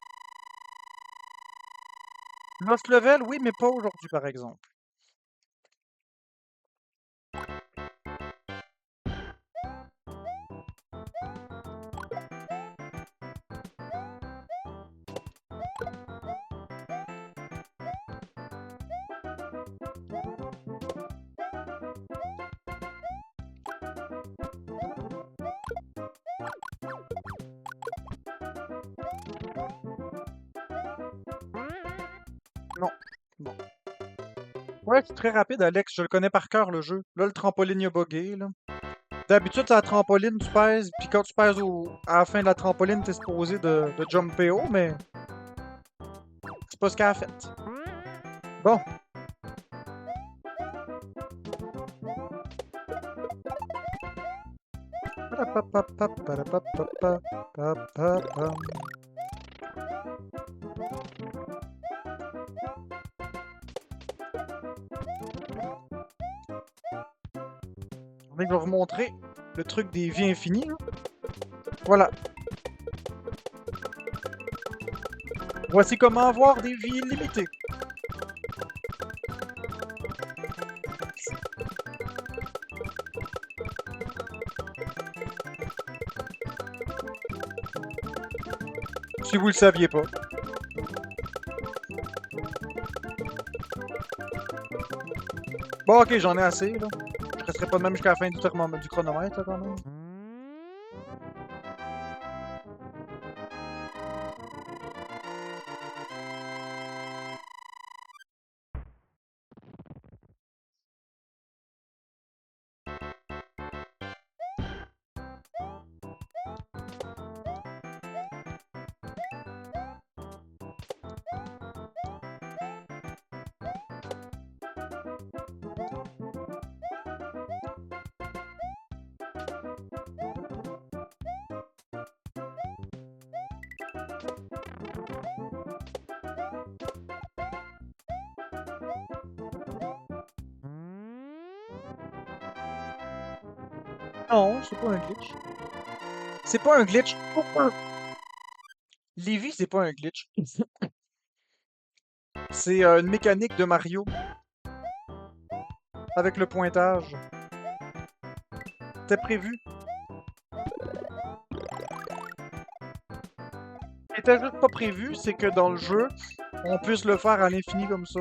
Lost Level, oui, mais pas aujourd'hui, par exemple. Non. Bon. Ouais, c'est très rapide, Alex. Je le connais par cœur, le jeu. Là, le trampoline, il a bugué, là. D'habitude, c'est la trampoline, tu pèses, puis quand tu pèses à la fin de la trampoline, t'es supposé de jumper haut, mais c'est pas ce qu'elle a fait. Bon. Je vais vous montrer le truc des vies infinies. Là. Voilà. Voici comment avoir des vies illimitées. Si vous le saviez pas. Bon, ok, j'en ai assez, là. Je resterai pas de même jusqu'à la fin du chronomètre, là, quand même. Non, c'est pas un glitch. C'est pas un glitch. Lévi, c'est pas un glitch. C'est une mécanique de Mario. Avec le pointage. C'était prévu. Ce qui était juste pas prévu, c'est que dans le jeu, on puisse le faire à l'infini comme ça.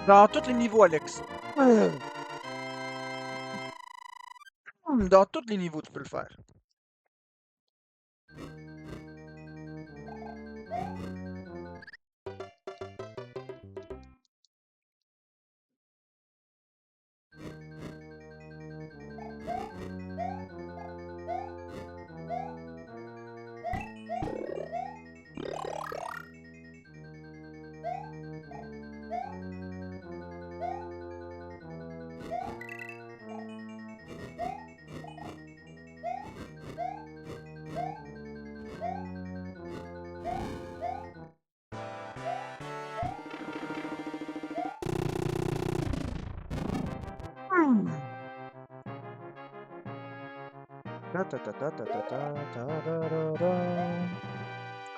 Dans tous les niveaux, Alex. Dans tous les niveaux, tu peux le faire.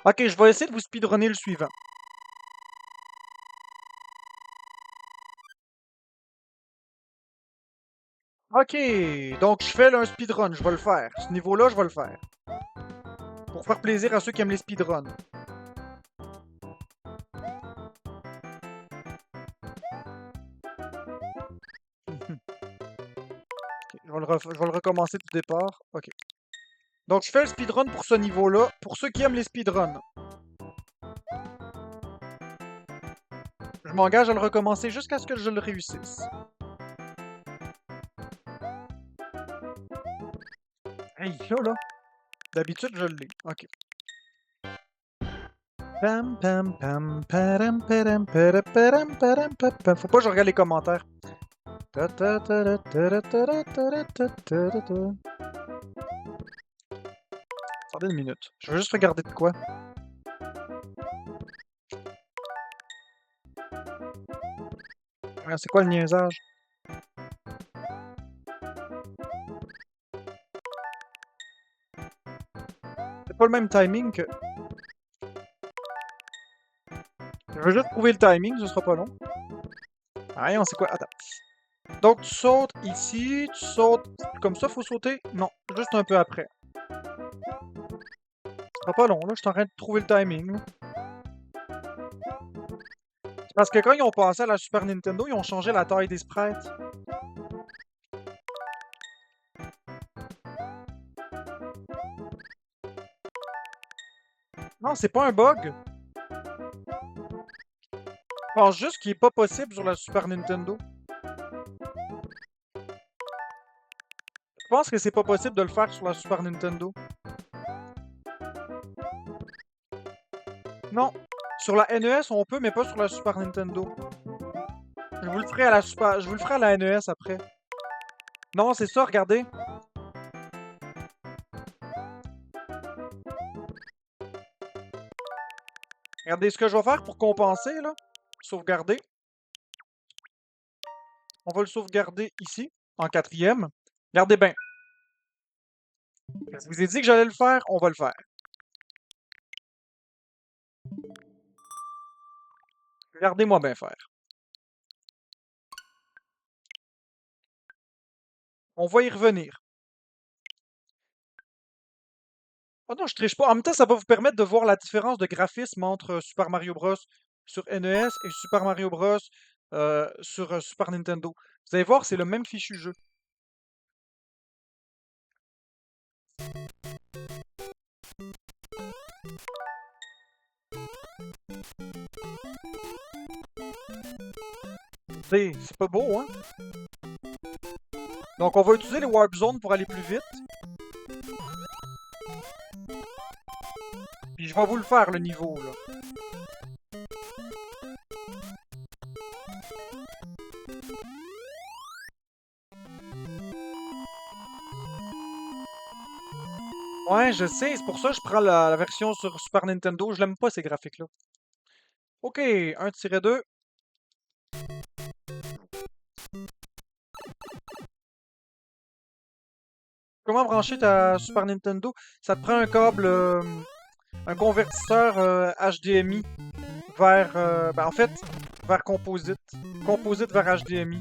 Ok, je vais essayer de vous speedrunner le suivant. Ok, donc je fais là, un speedrun, je vais le faire. Ce niveau-là, je vais le faire. Pour faire plaisir à ceux qui aiment les speedruns. Je vais le recommencer du départ. Ok. Donc je fais le speedrun pour ce niveau-là, pour ceux qui aiment les speedruns. Je m'engage à le recommencer jusqu'à ce que je le réussisse. Hey, là. D'habitude, je l'ai. Ok. Pam pam pam param param param param param pam. Faut pas que je regarde les commentaires. Attendez une minute. Je veux juste regarder de quoi. C'est quoi le niaisage? C'est pas le même timing que... Je veux juste trouver le timing, ce sera pas long. Ah, on sait quoi. Attends. Donc, tu sautes ici, tu sautes... Comme ça, faut sauter? Non, juste un peu après. Ce sera pas long, là. Je suis en train de trouver le timing. Là. C'est parce que quand ils ont passé à la Super Nintendo, ils ont changé la taille des sprites. Non, c'est pas un bug. Je pense juste qu'il est pas possible sur la Super Nintendo. Je pense que c'est pas possible de le faire sur la Super Nintendo. Non. Sur la NES, on peut, mais pas sur la Super Nintendo. Je vous le ferai à la Super... Je vous le ferai à la NES après. Non, c'est ça, regardez. Regardez ce que je vais faire pour compenser, là. Sauvegarder. On va le sauvegarder ici, en 4e. Regardez bien. Je vous ai dit que j'allais le faire, on va le faire. Regardez-moi bien faire. On va y revenir. Oh non, je triche pas. En même temps, ça va vous permettre de voir la différence de graphisme entre Super Mario Bros. Sur NES et Super Mario Bros. Sur Super Nintendo. Vous allez voir, c'est le même fichu jeu. C'est pas beau, hein? Donc, on va utiliser les Warp Zones pour aller plus vite. Puis, je vais vous le faire, le niveau, là. Ouais, je sais, c'est pour ça que je prends la version sur Super Nintendo. Je l'aime pas, ces graphiques-là. Ok, 1-2. Comment brancher ta Super Nintendo? Ça te prend un câble, un convertisseur HDMI vers, ben en fait, vers Composite. Composite vers HDMI.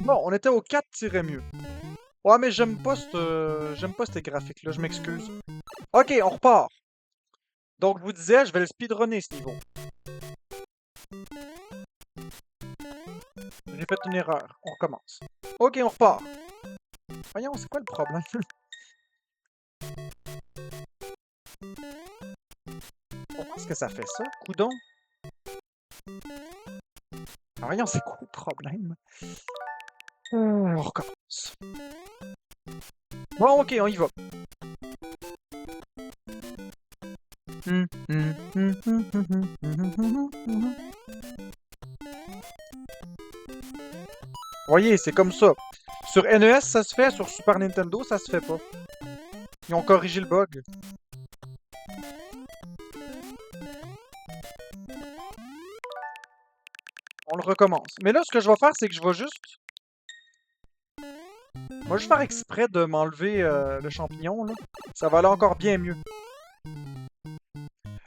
Bon, on était au 4-mieux. Ouais, mais j'aime pas ces graphiques-là, je m'excuse. Ok, on repart. Donc, je vous disais, je vais le speedrunner ce niveau. J'ai fait une erreur. On recommence. Ok, on repart. Voyons, c'est quoi le problème? Pourquoi est-ce que ça fait ça? Coudon? Voyons, c'est quoi le problème? On recommence. Bon, ok, on y va. Voyez, c'est comme ça. Sur NES, ça se fait. Sur Super Nintendo, ça se fait pas. Ils ont corrigé le bug. On le recommence. Mais là, ce que je vais faire, c'est que je vais juste... Moi, je vais faire exprès de m'enlever le champignon, là. Ça va aller encore bien mieux.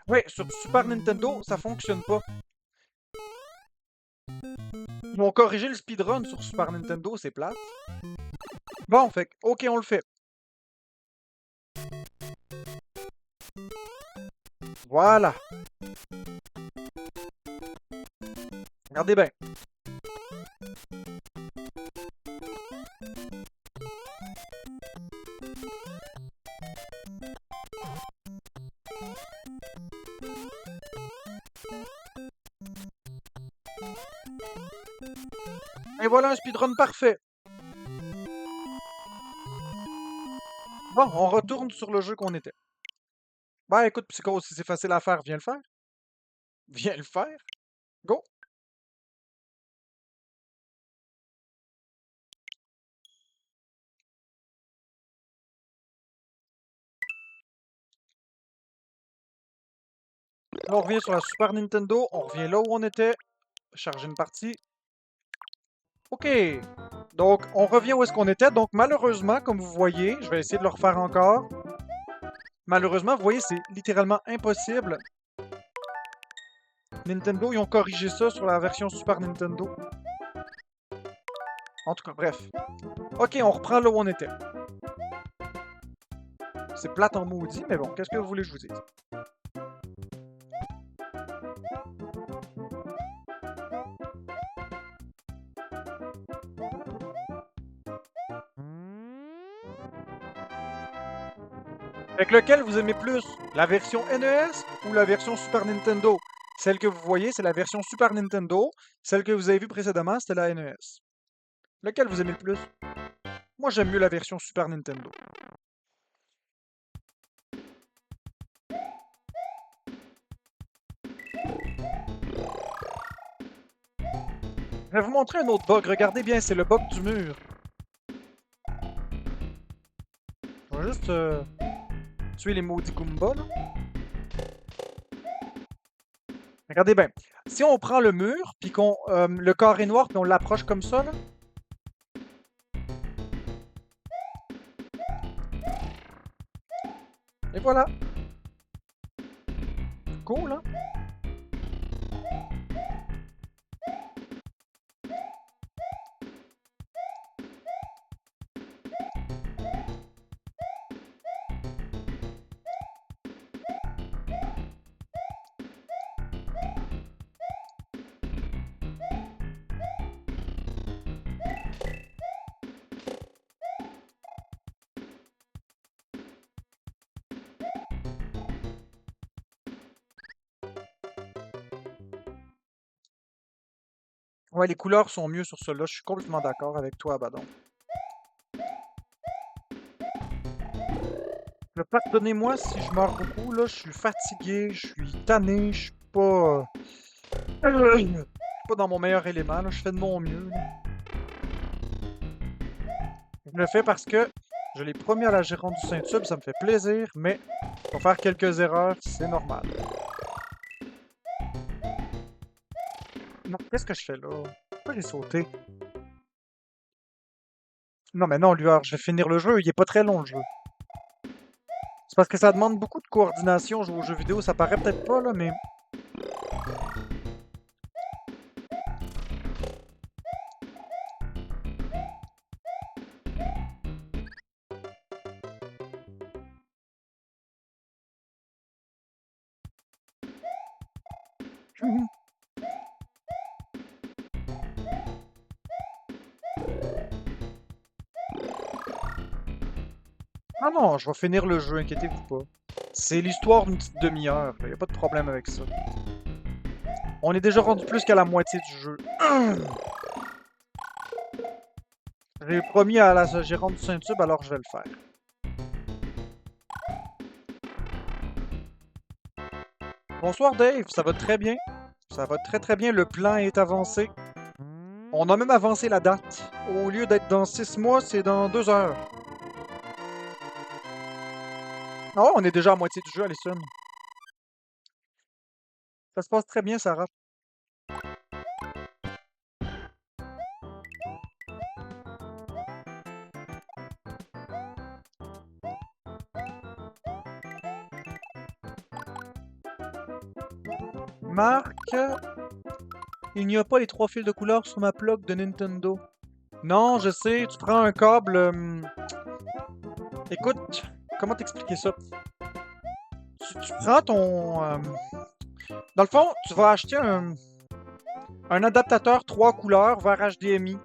Ouais, sur Super Nintendo, ça fonctionne pas. Ils vont corriger le speedrun sur Super Nintendo, c'est plate. Bon, fait ok, on le fait. Voilà. Regardez bien. Et voilà un speedrun parfait. Bon, on retourne sur le jeu qu'on était. Bah écoute, Psycho, si c'est facile à faire, viens le faire. Viens le faire. Go. Là, on revient sur la Super Nintendo. On revient là où on était. Charger une partie. Ok. Donc, on revient où est-ce qu'on était. Donc, malheureusement, comme vous voyez, je vais essayer de le refaire encore. Malheureusement, vous voyez, c'est littéralement impossible. Nintendo, ils ont corrigé ça sur la version Super Nintendo. En tout cas, bref. Ok, on reprend là où on était. C'est plate en maudit, mais bon, qu'est-ce que vous voulez que je vous dise? Avec lequel vous aimez plus? La version NES ou la version Super Nintendo? Celle que vous voyez, c'est la version Super Nintendo. Celle que vous avez vue précédemment, c'était la NES. Lequel vous aimez le plus? Moi, j'aime mieux la version Super Nintendo. Je vais vous montrer un autre bug. Regardez bien, c'est le bug du mur. Je vais juste tuer les maudits Goombas, là. Regardez bien. Si on prend le mur, puis qu'on le carré noir, puis on l'approche comme ça, là. Et voilà. Cool, hein? Ouais, les couleurs sont mieux sur cela. Je suis complètement d'accord avec toi, Abaddon. Pardonnez-moi si je meurs beaucoup, là. Je suis fatigué, je suis tanné, je suis pas... je suis pas dans mon meilleur élément, là. Je fais de mon mieux, là. Je le fais parce que je l'ai promis à la gérante du Saint-Tube, ça me fait plaisir, mais pour faire quelques erreurs, c'est normal. Non, qu'est-ce que je fais là? Pourquoi j'ai sauté? Non, mais non, Lueur, je vais finir le jeu, il est pas très long le jeu. C'est parce que ça demande beaucoup de coordination jouer aux jeux vidéo, ça paraît peut-être pas là, mais... Ah non, je vais finir le jeu, inquiétez-vous pas. C'est l'histoire d'une petite demi-heure, y a pas de problème avec ça. On est déjà rendu plus qu'à la moitié du jeu. J'ai promis à la gérante du Saint-Tube, alors je vais le faire. Bonsoir Dave, ça va très bien. Ça va très très bien, le plan est avancé. On a même avancé la date. Au lieu d'être dans 6 mois, c'est dans 2 heures. Ah ouais, on est déjà à moitié du jeu, Alison. Ça se passe très bien, Sarah. Marc, il n'y a pas les 3 fils de couleur sur ma plug de Nintendo. Non, je sais, tu prends un câble... Écoute, comment t'expliquer ça? Tu prends ton... Dans le fond, tu vas acheter un adaptateur 3 couleurs vers HDMI.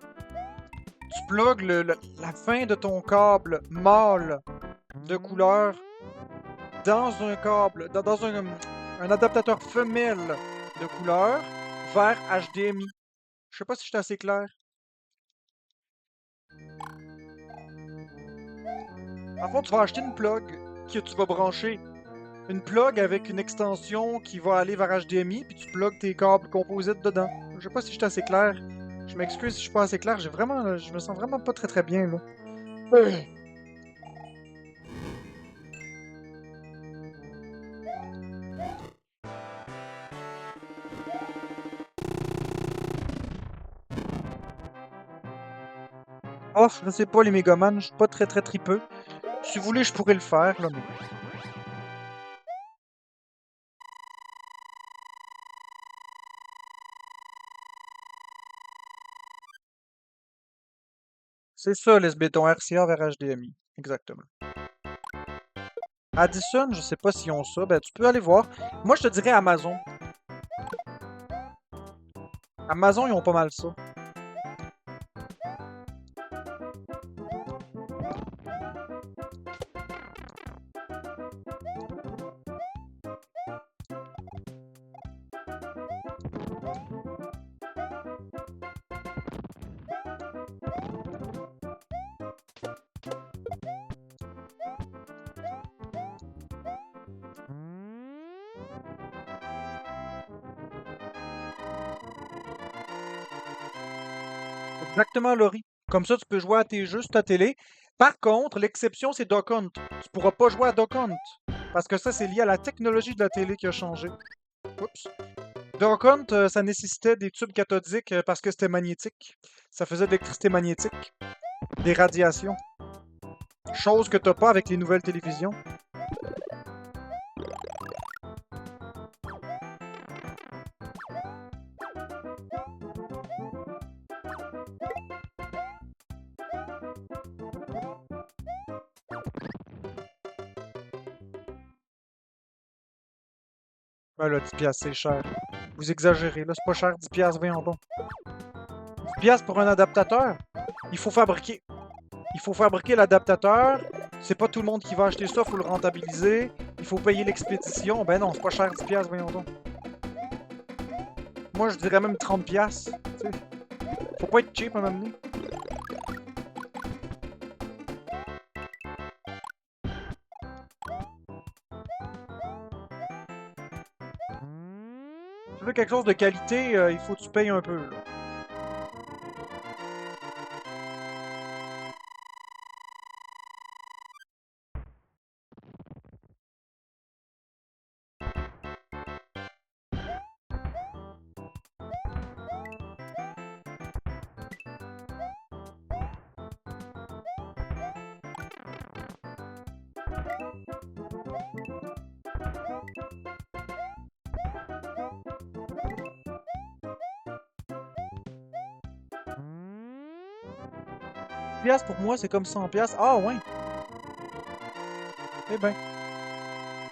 Tu plugues la fin de ton câble mâle de couleur dans un câble, dans un adaptateur femelle de couleur vers HDMI. Je sais pas si je suis assez clair. En fait, tu vas acheter une plug que tu vas brancher. Une plug avec une extension qui va aller vers HDMI, puis tu plugues tes câbles composites dedans. Je sais pas si je suis assez clair. Je m'excuse si je suis pas assez clair. Je me sens vraiment pas très très bien là. Oh, je sais pas les Megaman, je suis pas très très tripeux. Si vous voulez, je pourrais le faire là, mais... C'est ça, les béton RCA vers HDMI. Exactement. Addison, je sais pas s'ils ont ça. Ben, tu peux aller voir. Moi, je te dirais Amazon. Amazon, ils ont pas mal ça. Exactement, Laurie. Comme ça, tu peux jouer à tes jeux sur ta télé. Par contre, l'exception, c'est Duck Hunt. Tu pourras pas jouer à Duck Hunt. Parce que ça, c'est lié à la technologie de la télé qui a changé. Oups. Donc, compte, ça nécessitait des tubes cathodiques parce que c'était magnétique. Ça faisait de l'électricité magnétique, des radiations. Chose que t'as pas avec les nouvelles télévisions. Ben là, 10 piastres, c'est cher. Vous exagérez, là, c'est pas cher, 10 piastres, voyons donc. 10 piastres pour un adaptateur? Il faut fabriquer. Il faut fabriquer l'adaptateur. C'est pas tout le monde qui va acheter ça, faut le rentabiliser. Il faut payer l'expédition. Ben non, c'est pas cher, 10 piastres, voyons donc. Moi, je dirais même 30 piastres. Tu sais. Faut pas être cheap à m'amener. Si tu veux quelque chose de qualité, il faut que tu payes un peu, là. Piastres pour moi, c'est comme 100 piastres. Ah ouais. Eh ben,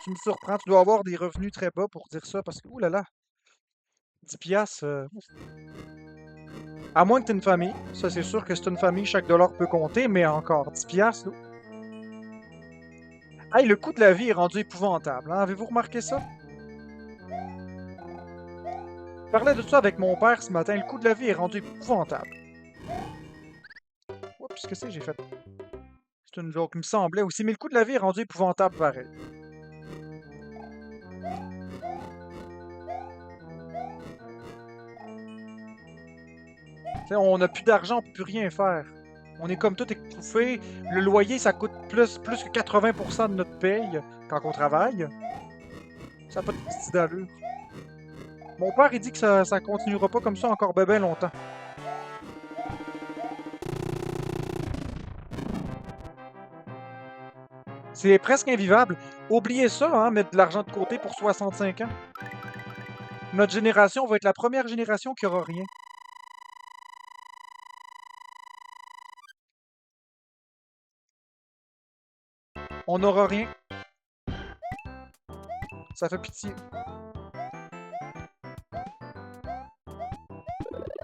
tu me surprends. Tu dois avoir des revenus très bas pour dire ça parce que, ouh là là, 10 piastres. À moins que tu aies une famille. Ça, c'est sûr que c'est une famille, chaque dollar peut compter, mais encore, 10 piastres, là. Hey, le coût de la vie est rendu épouvantable, hein? Avez-vous remarqué ça? Je parlais de ça avec mon père ce matin. Le coût de la vie est rendu épouvantable. Oups, qu'est-ce que c'est que j'ai fait? C'est une joke, il me semblait aussi, mais le coût de la vie est rendu épouvantable pareil. T'sais, on n'a plus d'argent, on peut plus rien faire. On est comme tout étouffé. Le loyer, ça coûte plus que 80% de notre paye quand on travaille. Ça n'a pas de petite d'allure. Mon père, il dit que ça continuera pas comme ça encore ben longtemps. C'est presque invivable. Oubliez ça, hein, mettre de l'argent de côté pour 65 ans. Notre génération va être la première génération qui aura rien. On n'aura rien. Ça fait pitié.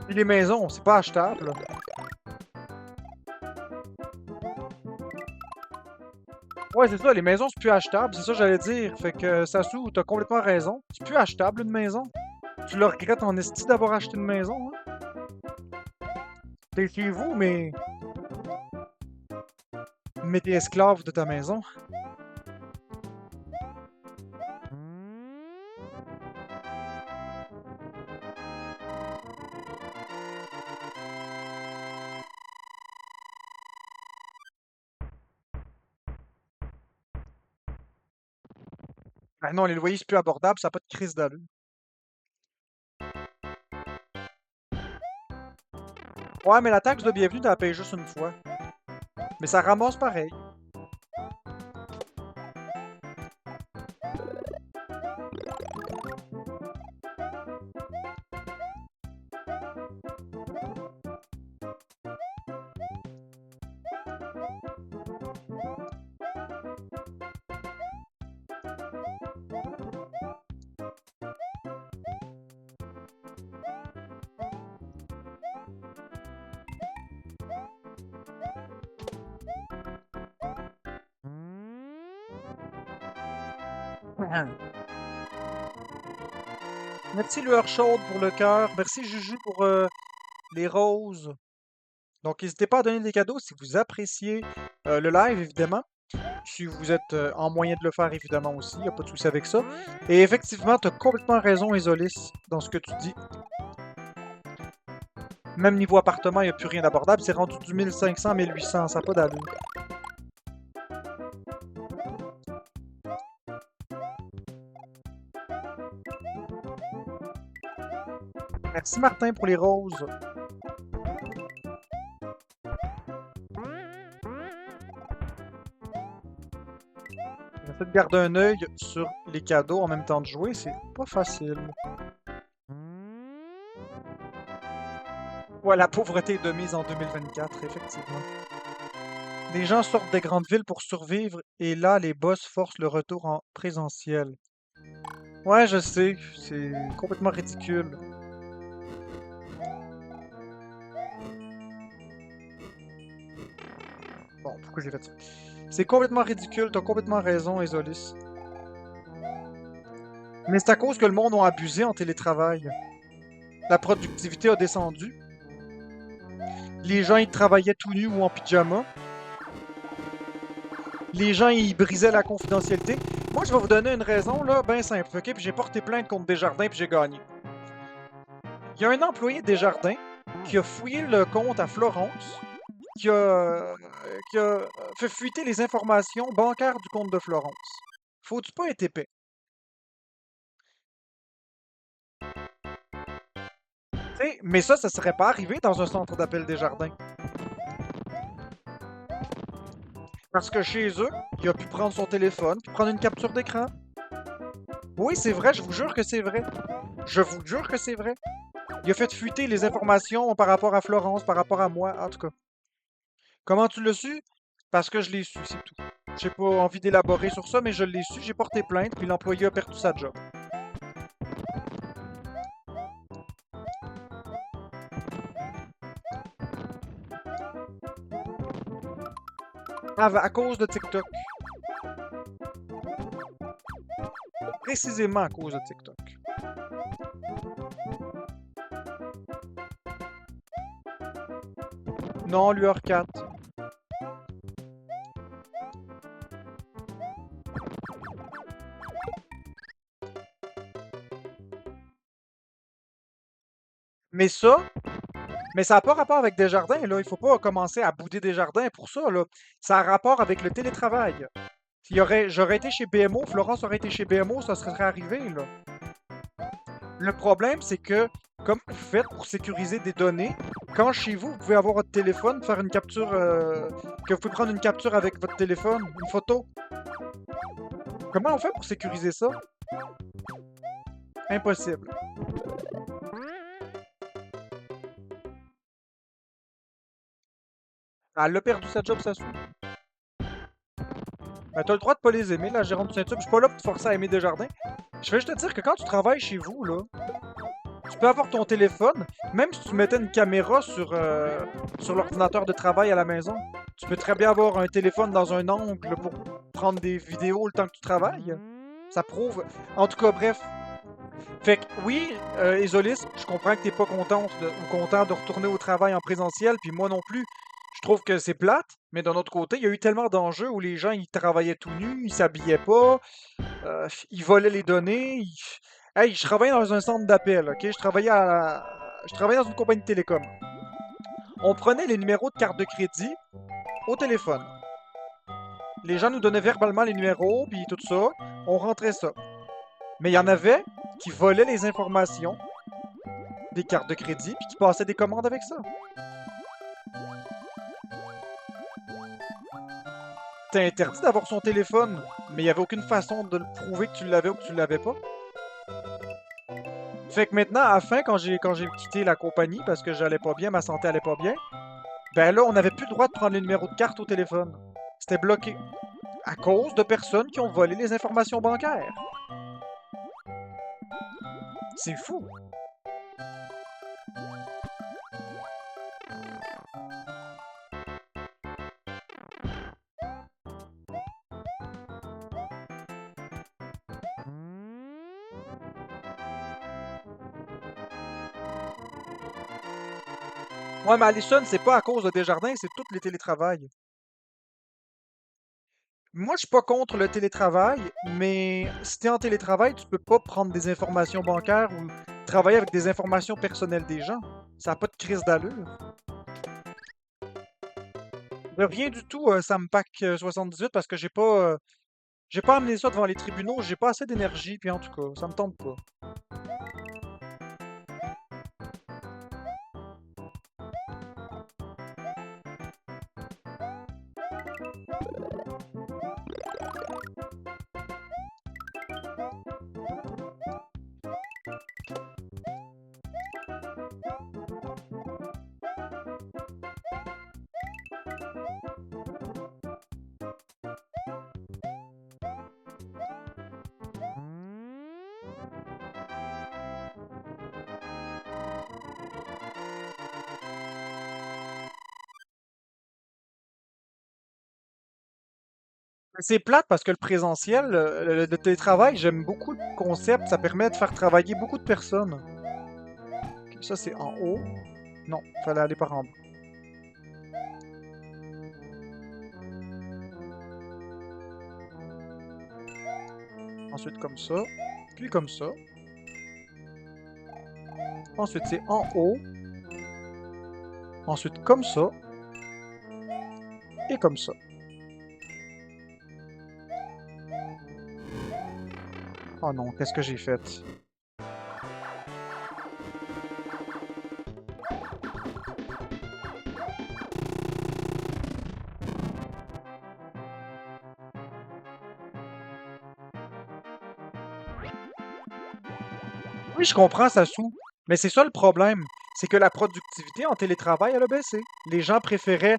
Puis les maisons, c'est pas achetable. Ouais, c'est ça, les maisons, c'est plus achetable, c'est ça que j'allais dire. Fait que, Sassou, t'as complètement raison. C'est plus achetable, une maison. Tu le regrettes en esti d'avoir acheté une maison, hein? T'es chez vous, mais t'es esclave de ta maison. Ah non, les loyers, c'est plus abordable, ça n'a pas de crise d'allure. Ouais, mais la taxe de bienvenue, t'as payé juste une fois. Mais ça ramasse pareil. Merci Lueur Chaude pour le cœur. Merci Juju pour les roses. Donc, n'hésitez pas à donner des cadeaux si vous appréciez le live, évidemment. Si vous êtes en moyen de le faire, évidemment aussi. Il n'y a pas de souci avec ça. Et effectivement, tu as complètement raison, Isolis, dans ce que tu dis. Même niveau appartement, il n'y a plus rien d'abordable. C'est rendu du 1500, 1800. Ça n'a pas d'allure. Merci Martin pour les roses. J'essaie de garder un œil sur les cadeaux en même temps de jouer, c'est pas facile. Ouais, la pauvreté est de mise en 2024, effectivement. Les gens sortent des grandes villes pour survivre et là, les boss forcent le retour en présentiel. Ouais, je sais, c'est complètement ridicule. Bon, pourquoi j'ai fait ça? C'est complètement ridicule, t'as complètement raison, Esolis. Mais c'est à cause que le monde a abusé en télétravail. La productivité a descendu. Les gens, ils travaillaient tout nus ou en pyjama. Les gens, ils brisaient la confidentialité. Moi, je vais vous donner une raison, là, bien simple, ok? Puis j'ai porté plainte contre Desjardins, puis j'ai gagné. Il y a un employé de Desjardins qui a fouillé le compte à Florence, qui a fait fuiter les informations bancaires du compte de Florence. Faut-tu pas être épais? T'sais, mais ça serait pas arrivé dans un centre d'appel Desjardins. Parce que chez eux, il a pu prendre son téléphone, puis prendre une capture d'écran. Oui, c'est vrai, je vous jure que c'est vrai. Je vous jure que c'est vrai. Il a fait fuiter les informations par rapport à Florence, par rapport à moi, en tout cas. Comment tu l'as su? Parce que je l'ai su, c'est tout. J'ai pas envie d'élaborer sur ça, mais je l'ai su, j'ai porté plainte, puis l'employé a perdu sa job. À cause de TikTok. Précisément à cause de TikTok. Non, lueur 4. Mais ça, mais ça n'a pas rapport avec Desjardins, là. Il faut pas commencer à bouder Desjardins pour ça, là. Ça a rapport avec le télétravail. J'aurais été chez BMO, Florence aurait été chez BMO, ça serait arrivé, là. Le problème, c'est que, comme vous faites pour sécuriser des données, quand chez vous, vous pouvez avoir votre téléphone, faire une capture, que vous pouvez prendre une capture avec votre téléphone, une photo. Comment on fait pour sécuriser ça? Impossible. Elle a perdu sa job, ça suit. Ben, t'as le droit de pas les aimer, la gérante du Saint-Tube. Je suis pas là pour te forcer à aimer Desjardins. Je vais juste te dire que quand tu travailles chez vous, là, tu peux avoir ton téléphone, même si tu mettais une caméra sur l'ordinateur de travail à la maison. Tu peux très bien avoir un téléphone dans un angle pour prendre des vidéos le temps que tu travailles. Ça prouve. En tout cas, bref. Fait que oui, Isolis, je comprends que t'es pas contente ou content de retourner au travail en présentiel, puis moi non plus. Je trouve que c'est plate, mais d'un autre côté, il y a eu tellement d'enjeux où les gens ils travaillaient tout nus, ils s'habillaient pas, ils volaient les données. Hey, je travaillais dans un centre d'appel, ok? Je travaillais dans une compagnie de télécom. On prenait les numéros de carte de crédit au téléphone. Les gens nous donnaient verbalement les numéros, puis tout ça. On rentrait ça. Mais il y en avait qui volaient les informations des cartes de crédit, puis qui passaient des commandes avec ça. C'était interdit d'avoir son téléphone, mais il n'y avait aucune façon de le prouver que tu l'avais ou que tu l'avais pas. Fait que maintenant, à la fin, quand j'ai quitté la compagnie parce que j'allais pas bien, ma santé allait pas bien, ben là, on n'avait plus le droit de prendre les numéros de carte au téléphone. C'était bloqué. À cause de personnes qui ont volé les informations bancaires. C'est fou. Ouais, mais Allison, c'est pas à cause de Desjardins, c'est tous les télétravails. Moi, je suis pas contre le télétravail, mais si t'es en télétravail, tu peux pas prendre des informations bancaires ou travailler avec des informations personnelles des gens. Ça a pas de crise d'allure. De rien du tout, ça me pack 78 parce que j'ai pas amené ça devant les tribunaux, j'ai pas assez d'énergie, puis en tout cas, ça me tente pas. C'est plate parce que le présentiel, le télétravail, j'aime beaucoup le concept. Ça permet de faire travailler beaucoup de personnes. Ok, ça, c'est en haut. Non, fallait aller par en bas. Ensuite, comme ça. Puis comme ça. Ensuite, c'est en haut. Ensuite, comme ça. Et comme ça. Oh non, qu'est-ce que j'ai fait? Oui, je comprends, ça sous. Mais c'est ça le problème. C'est que la productivité en télétravail, elle a baissé. Les gens préféraient,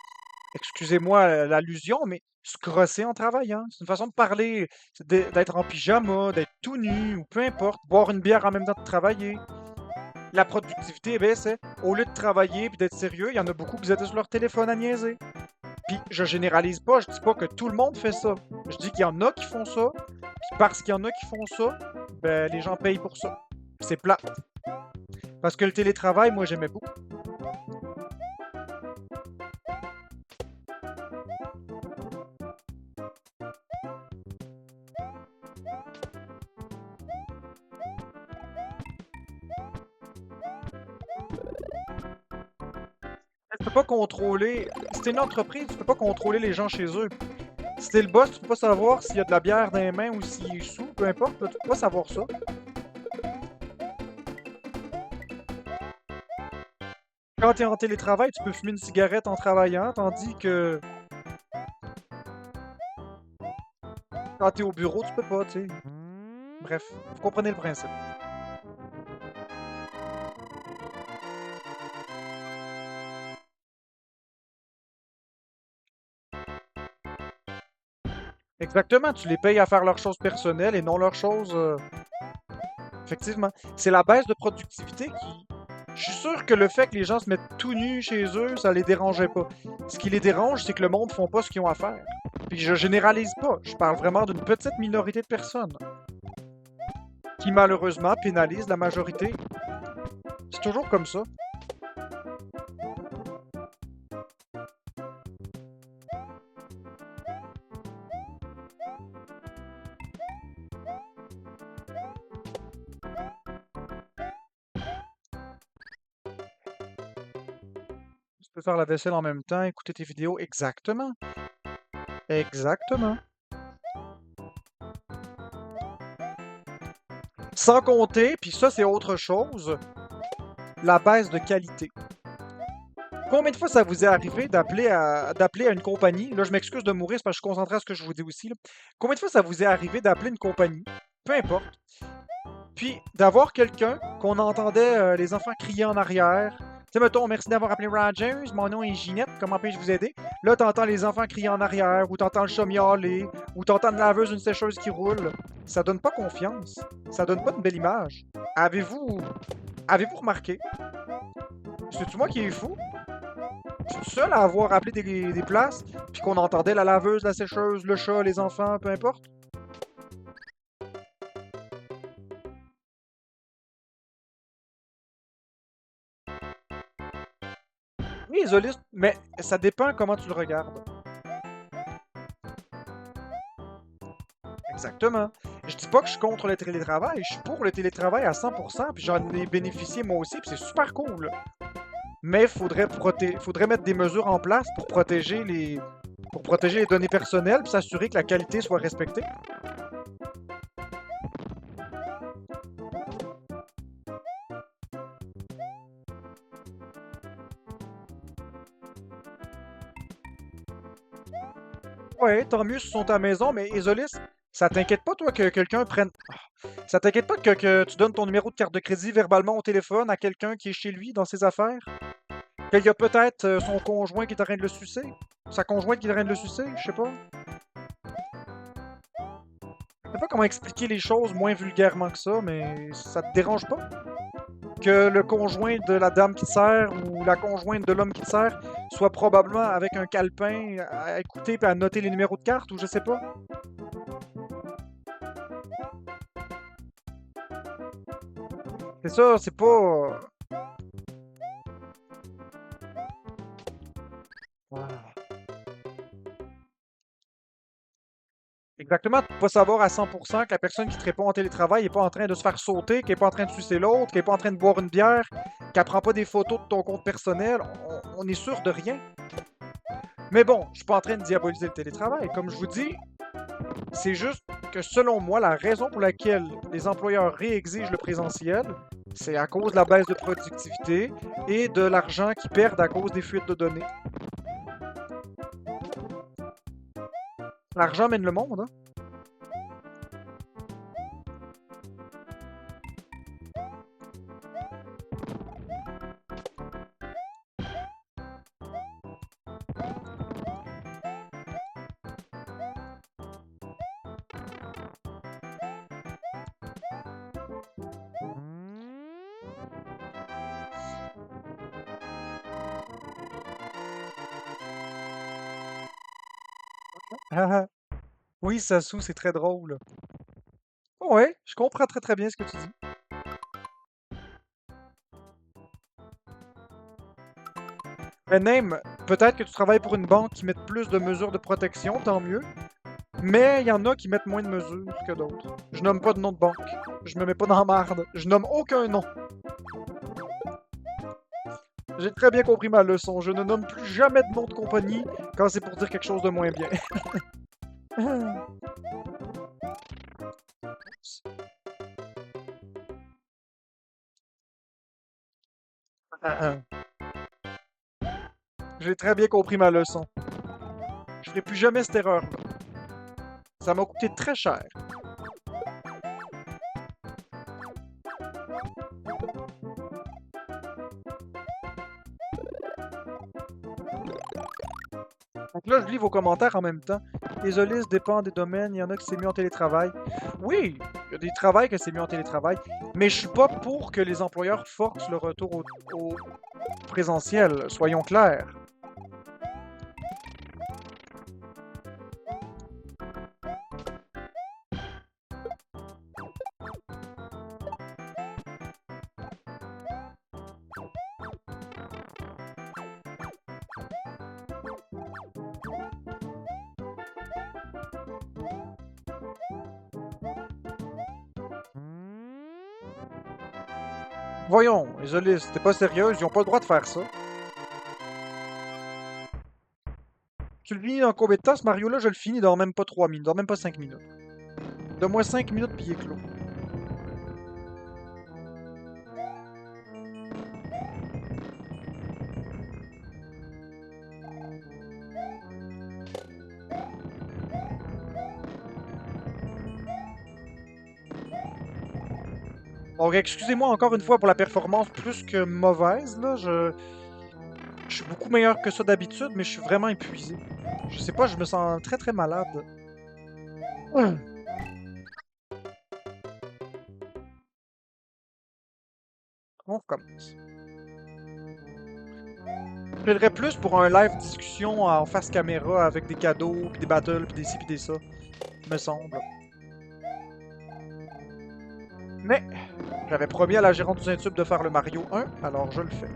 excusez-moi l'allusion, mais se crosser en travaillant. C'est une façon de parler, c'est d'être en pyjama, d'être tout nu, ou peu importe, boire une bière en même temps de travailler. La productivité baissait. Au lieu de travailler et d'être sérieux, il y en a beaucoup qui étaient sur leur téléphone à niaiser. Puis je généralise pas, je dis pas que tout le monde fait ça. Je dis qu'il y en a qui font ça, puis parce qu'il y en a qui font ça, ben les gens payent pour ça. C'est plat. Parce que le télétravail, moi j'aimais beaucoup. Tu peux pas contrôler. Si t'es une entreprise, tu peux pas contrôler les gens chez eux. Si t'es le boss, tu peux pas savoir s'il y a de la bière dans les mains ou s'il est sous, peu importe, là, tu peux pas savoir ça. Quand t'es en télétravail, tu peux fumer une cigarette en travaillant, tandis que quand t'es au bureau, tu peux pas, tu sais. Bref, vous comprenez le principe. Exactement, tu les payes à faire leurs choses personnelles et non leurs choses. Effectivement. C'est la baisse de productivité qui. Je suis sûr que le fait que les gens se mettent tout nus chez eux, ça les dérangeait pas. Ce qui les dérange, c'est que le monde ne font pas ce qu'ils ont à faire. Puis je généralise pas, je parle vraiment d'une petite minorité de personnes qui malheureusement pénalisent la majorité. C'est toujours comme ça. Tu peux faire la vaisselle en même temps, écouter tes vidéos. Exactement. Exactement. Sans compter, puis ça c'est autre chose, la baisse de qualité. Combien de fois ça vous est arrivé d'appeler à une compagnie? Là, je m'excuse de mourir, c'est parce que je suis concentré à ce que je vous dis aussi, là. Combien de fois ça vous est arrivé d'appeler une compagnie, peu importe, puis d'avoir quelqu'un qu'on entendait les enfants crier en arrière? Tu sais, mettons, merci d'avoir appelé Rogers, mon nom est Ginette, comment puis-je vous aider? Là, t'entends les enfants crier en arrière, ou t'entends le chat miauler, ou t'entends une laveuse, une sécheuse qui roule. Ça donne pas confiance. Ça donne pas une belle image. Avez-vous avez-vous remarqué? C'est-tu moi qui est fou? Je suis seul à avoir appelé des places, puis qu'on entendait la laveuse, la sécheuse, le chat, les enfants, peu importe. Oui, isoliste, mais ça dépend comment tu le regardes. Exactement. Je dis pas que je suis contre le télétravail, je suis pour le télétravail à 100%, puis j'en ai bénéficié moi aussi, puis c'est super cool. Mais faudrait mettre des mesures en place pour protéger les données personnelles, puis s'assurer que la qualité soit respectée. Ouais, tant mieux s'ils sont à la maison, mais Isolis, ça t'inquiète pas, toi, que quelqu'un prenne. Ça t'inquiète pas que tu donnes ton numéro de carte de crédit verbalement au téléphone à quelqu'un qui est chez lui dans ses affaires? Qu'il y a peut-être son conjoint qui est en train de le sucer? Sa conjointe qui est en train de le sucer? Je sais pas. Je sais pas comment expliquer les choses moins vulgairement que ça, mais ça te dérange pas? que le conjoint de la dame qui te sert ou la conjointe de l'homme qui te sert soit probablement avec un calepin à écouter et à noter les numéros de carte ou je sais pas. C'est ça, c'est pas... Exactement, tu peux pas savoir à 100% que la personne qui te répond en télétravail est pas en train de se faire sauter, qu'elle est pas en train de sucer l'autre, qu'elle est pas en train de boire une bière, qu'elle prend pas des photos de ton compte personnel. On est sûr de rien. Mais bon, je suis pas en train de diaboliser le télétravail. Comme je vous dis, c'est juste que selon moi, la raison pour laquelle les employeurs réexigent le présentiel, c'est à cause de la baisse de productivité et de l'argent qu'ils perdent à cause des fuites de données. L'argent mène le monde, hein? Ah ah. Oui, Sassou, c'est très drôle. Ouais, je comprends très très bien ce que tu dis. Mais Name, peut-être que tu travailles pour une banque qui met plus de mesures de protection, tant mieux. Mais il y en a qui mettent moins de mesures que d'autres. Je nomme pas de nom de banque. Je me mets pas dans la marde. Je nomme aucun nom. J'ai très bien compris ma leçon. Je ne nomme plus jamais de nom de compagnie quand c'est pour dire quelque chose de moins bien. J'ai très bien compris ma leçon. Je ferai plus jamais cette erreur-là. Ça m'a coûté très cher. Donc là, je lis vos commentaires en même temps. Les Olis dépendent des domaines. Il y en a qui c'est mieux en télétravail. Oui, il y a des travails que c'est mieux en télétravail. Mais je suis pas pour que les employeurs forcent le retour au présentiel. Soyons clairs. Voyons, les Olis, t'es pas sérieuse, ils ont pas le droit de faire ça. Tu le finis dans combien de temps, ce Mario-là? Je le finis dans même pas 3 minutes, dans même pas 5 minutes. Donne-moi 5 minutes puis il est clos. Donc, excusez-moi encore une fois pour la performance plus que mauvaise, là. Je suis beaucoup meilleur que ça d'habitude, mais je suis vraiment épuisé. Je sais pas, je me sens très très malade. On recommence. Je plaiderais plus pour un live discussion en face caméra avec des cadeaux, puis des battles, puis des ci, puis des ça. Me semble. Mais, j'avais promis à la gérante du Saint-Tube de faire le Mario 1, alors je le fais.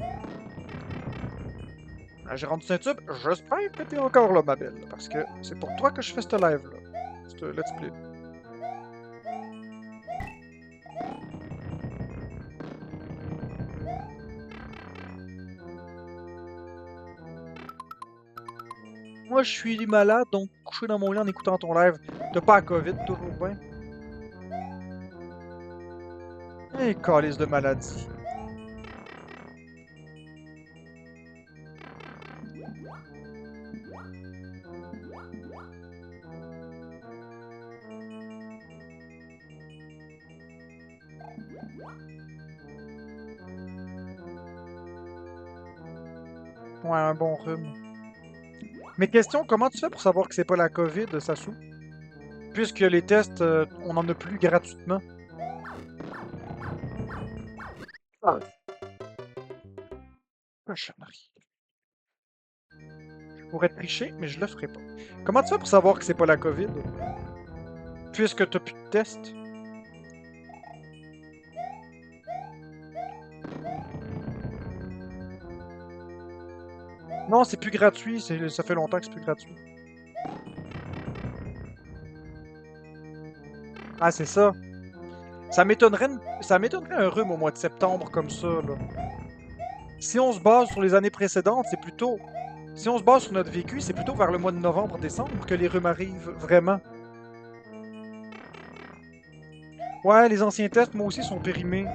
La gérante du Saint-Tube, j'espère que t'es encore là, ma belle, parce que c'est pour toi que je fais ce live-là. Ce let's play. Moi, je suis malade, donc couché dans mon lit en écoutant ton live. T'as pas la COVID, toujours bien? Eh, calice de maladie. Ouais, un bon rhume. Mais question, comment tu fais pour savoir que c'est pas la COVID, Sassou? Puisque les tests, on en a plus gratuitement. Ah. Cochonnerie. Je pourrais tricher, mais je le ferai pas. Comment tu fais pour savoir que c'est pas la COVID? Puisque t'as plus de test? Non, c'est plus gratuit. Ça fait longtemps que c'est plus gratuit. Ah, c'est ça. Ça m'étonnerait un rhume au mois de septembre comme ça, là. Si on se base sur les années précédentes, c'est plutôt... Si on se base sur notre vécu, c'est plutôt vers le mois de novembre-décembre que les rhumes arrivent, vraiment. Ouais, les anciens tests, moi aussi, sont périmés.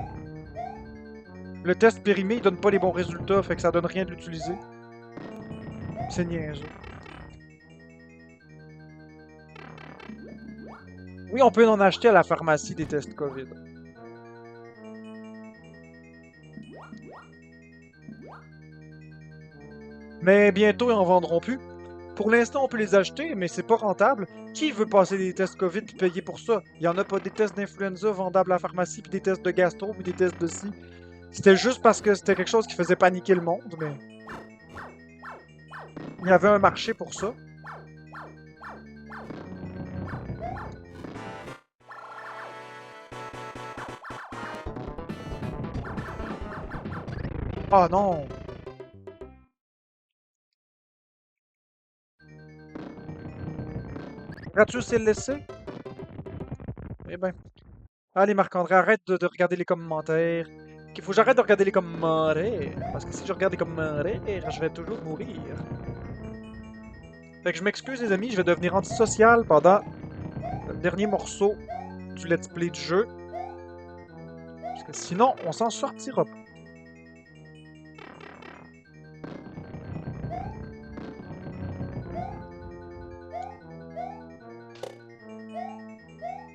Le test périmé, il donne pas les bons résultats, fait que ça donne rien de l'utiliser. C'est niaiseux. Oui, on peut en acheter à la pharmacie des tests COVID. Mais bientôt, ils en vendront plus. Pour l'instant, on peut les acheter, mais c'est pas rentable. Qui veut passer des tests COVID et payer pour ça? Il y en a pas des tests d'influenza vendables à la pharmacie, puis des tests de gastro, puis des tests de ci. C'était juste parce que c'était quelque chose qui faisait paniquer le monde, mais... Il y avait un marché pour ça. Ah non! Gratuit, le laisser? Eh ben. Allez, Marc-André, arrête de regarder les commentaires. Il faut que j'arrête de regarder les commentaires. Parce que si je regarde les commentaires, je vais toujours mourir. Fait que je m'excuse, les amis, je vais devenir antisocial pendant le dernier morceau du let's play du jeu. Parce que sinon, on s'en sortira pas.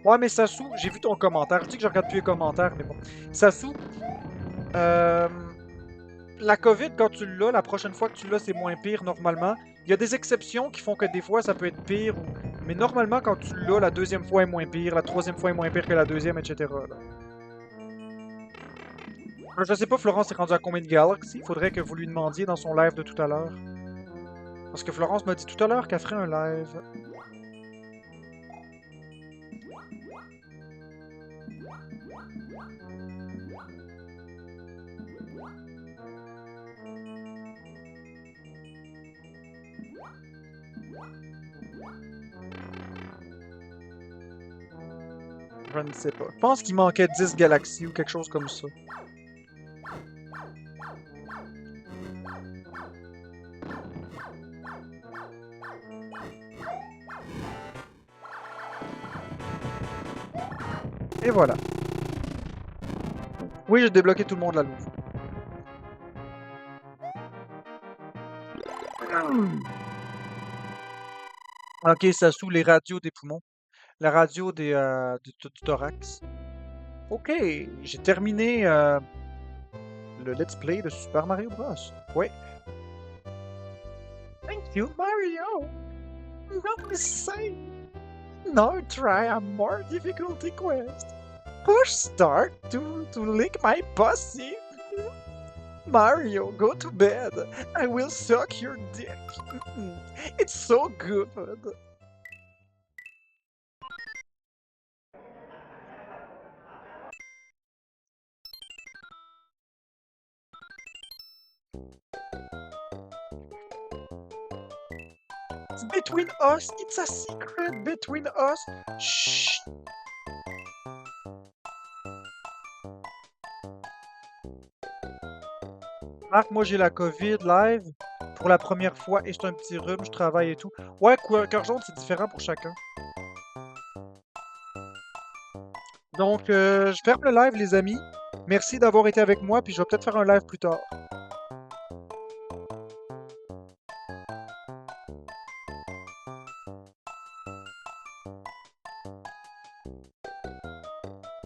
Ouais, mais Sassou, j'ai vu ton commentaire. Je dis que je regarde plus les commentaires, mais bon. Sassou, la COVID, quand tu l'as, la prochaine fois que tu l'as, c'est moins pire normalement. Il y a des exceptions qui font que des fois, ça peut être pire. Mais normalement, quand tu l'as, la deuxième fois est moins pire, la troisième fois est moins pire que la deuxième, etc. là. Je sais pas, Florence est rendue à combien de Galaxy? Faudrait que vous lui demandiez dans son live de tout à l'heure. Parce que Florence m'a dit tout à l'heure qu'elle ferait un live. Je ne sais pas. Je pense qu'il manquait 10 galaxies ou quelque chose comme ça. Et voilà. Oui, j'ai débloqué tout le monde la louve. Ok, ça sous les radios des poumons. La radio du thorax. Ok, j'ai terminé le let's play de Super Mario Bros. Oui. Thank you, Mario. Well safe. Now try a more difficulty quest. Push start to lick my pussy. Mario, go to bed. I will suck your dick. It's so good. It's between us. It's a secret between us. Shh. Marc, moi j'ai la COVID live pour la première fois et c'est un petit rhume, je travaille et tout. Ouais, cœur jaune, c'est différent pour chacun. Donc, je ferme le live, les amis. Merci d'avoir été avec moi, puis je vais peut-être faire un live plus tard.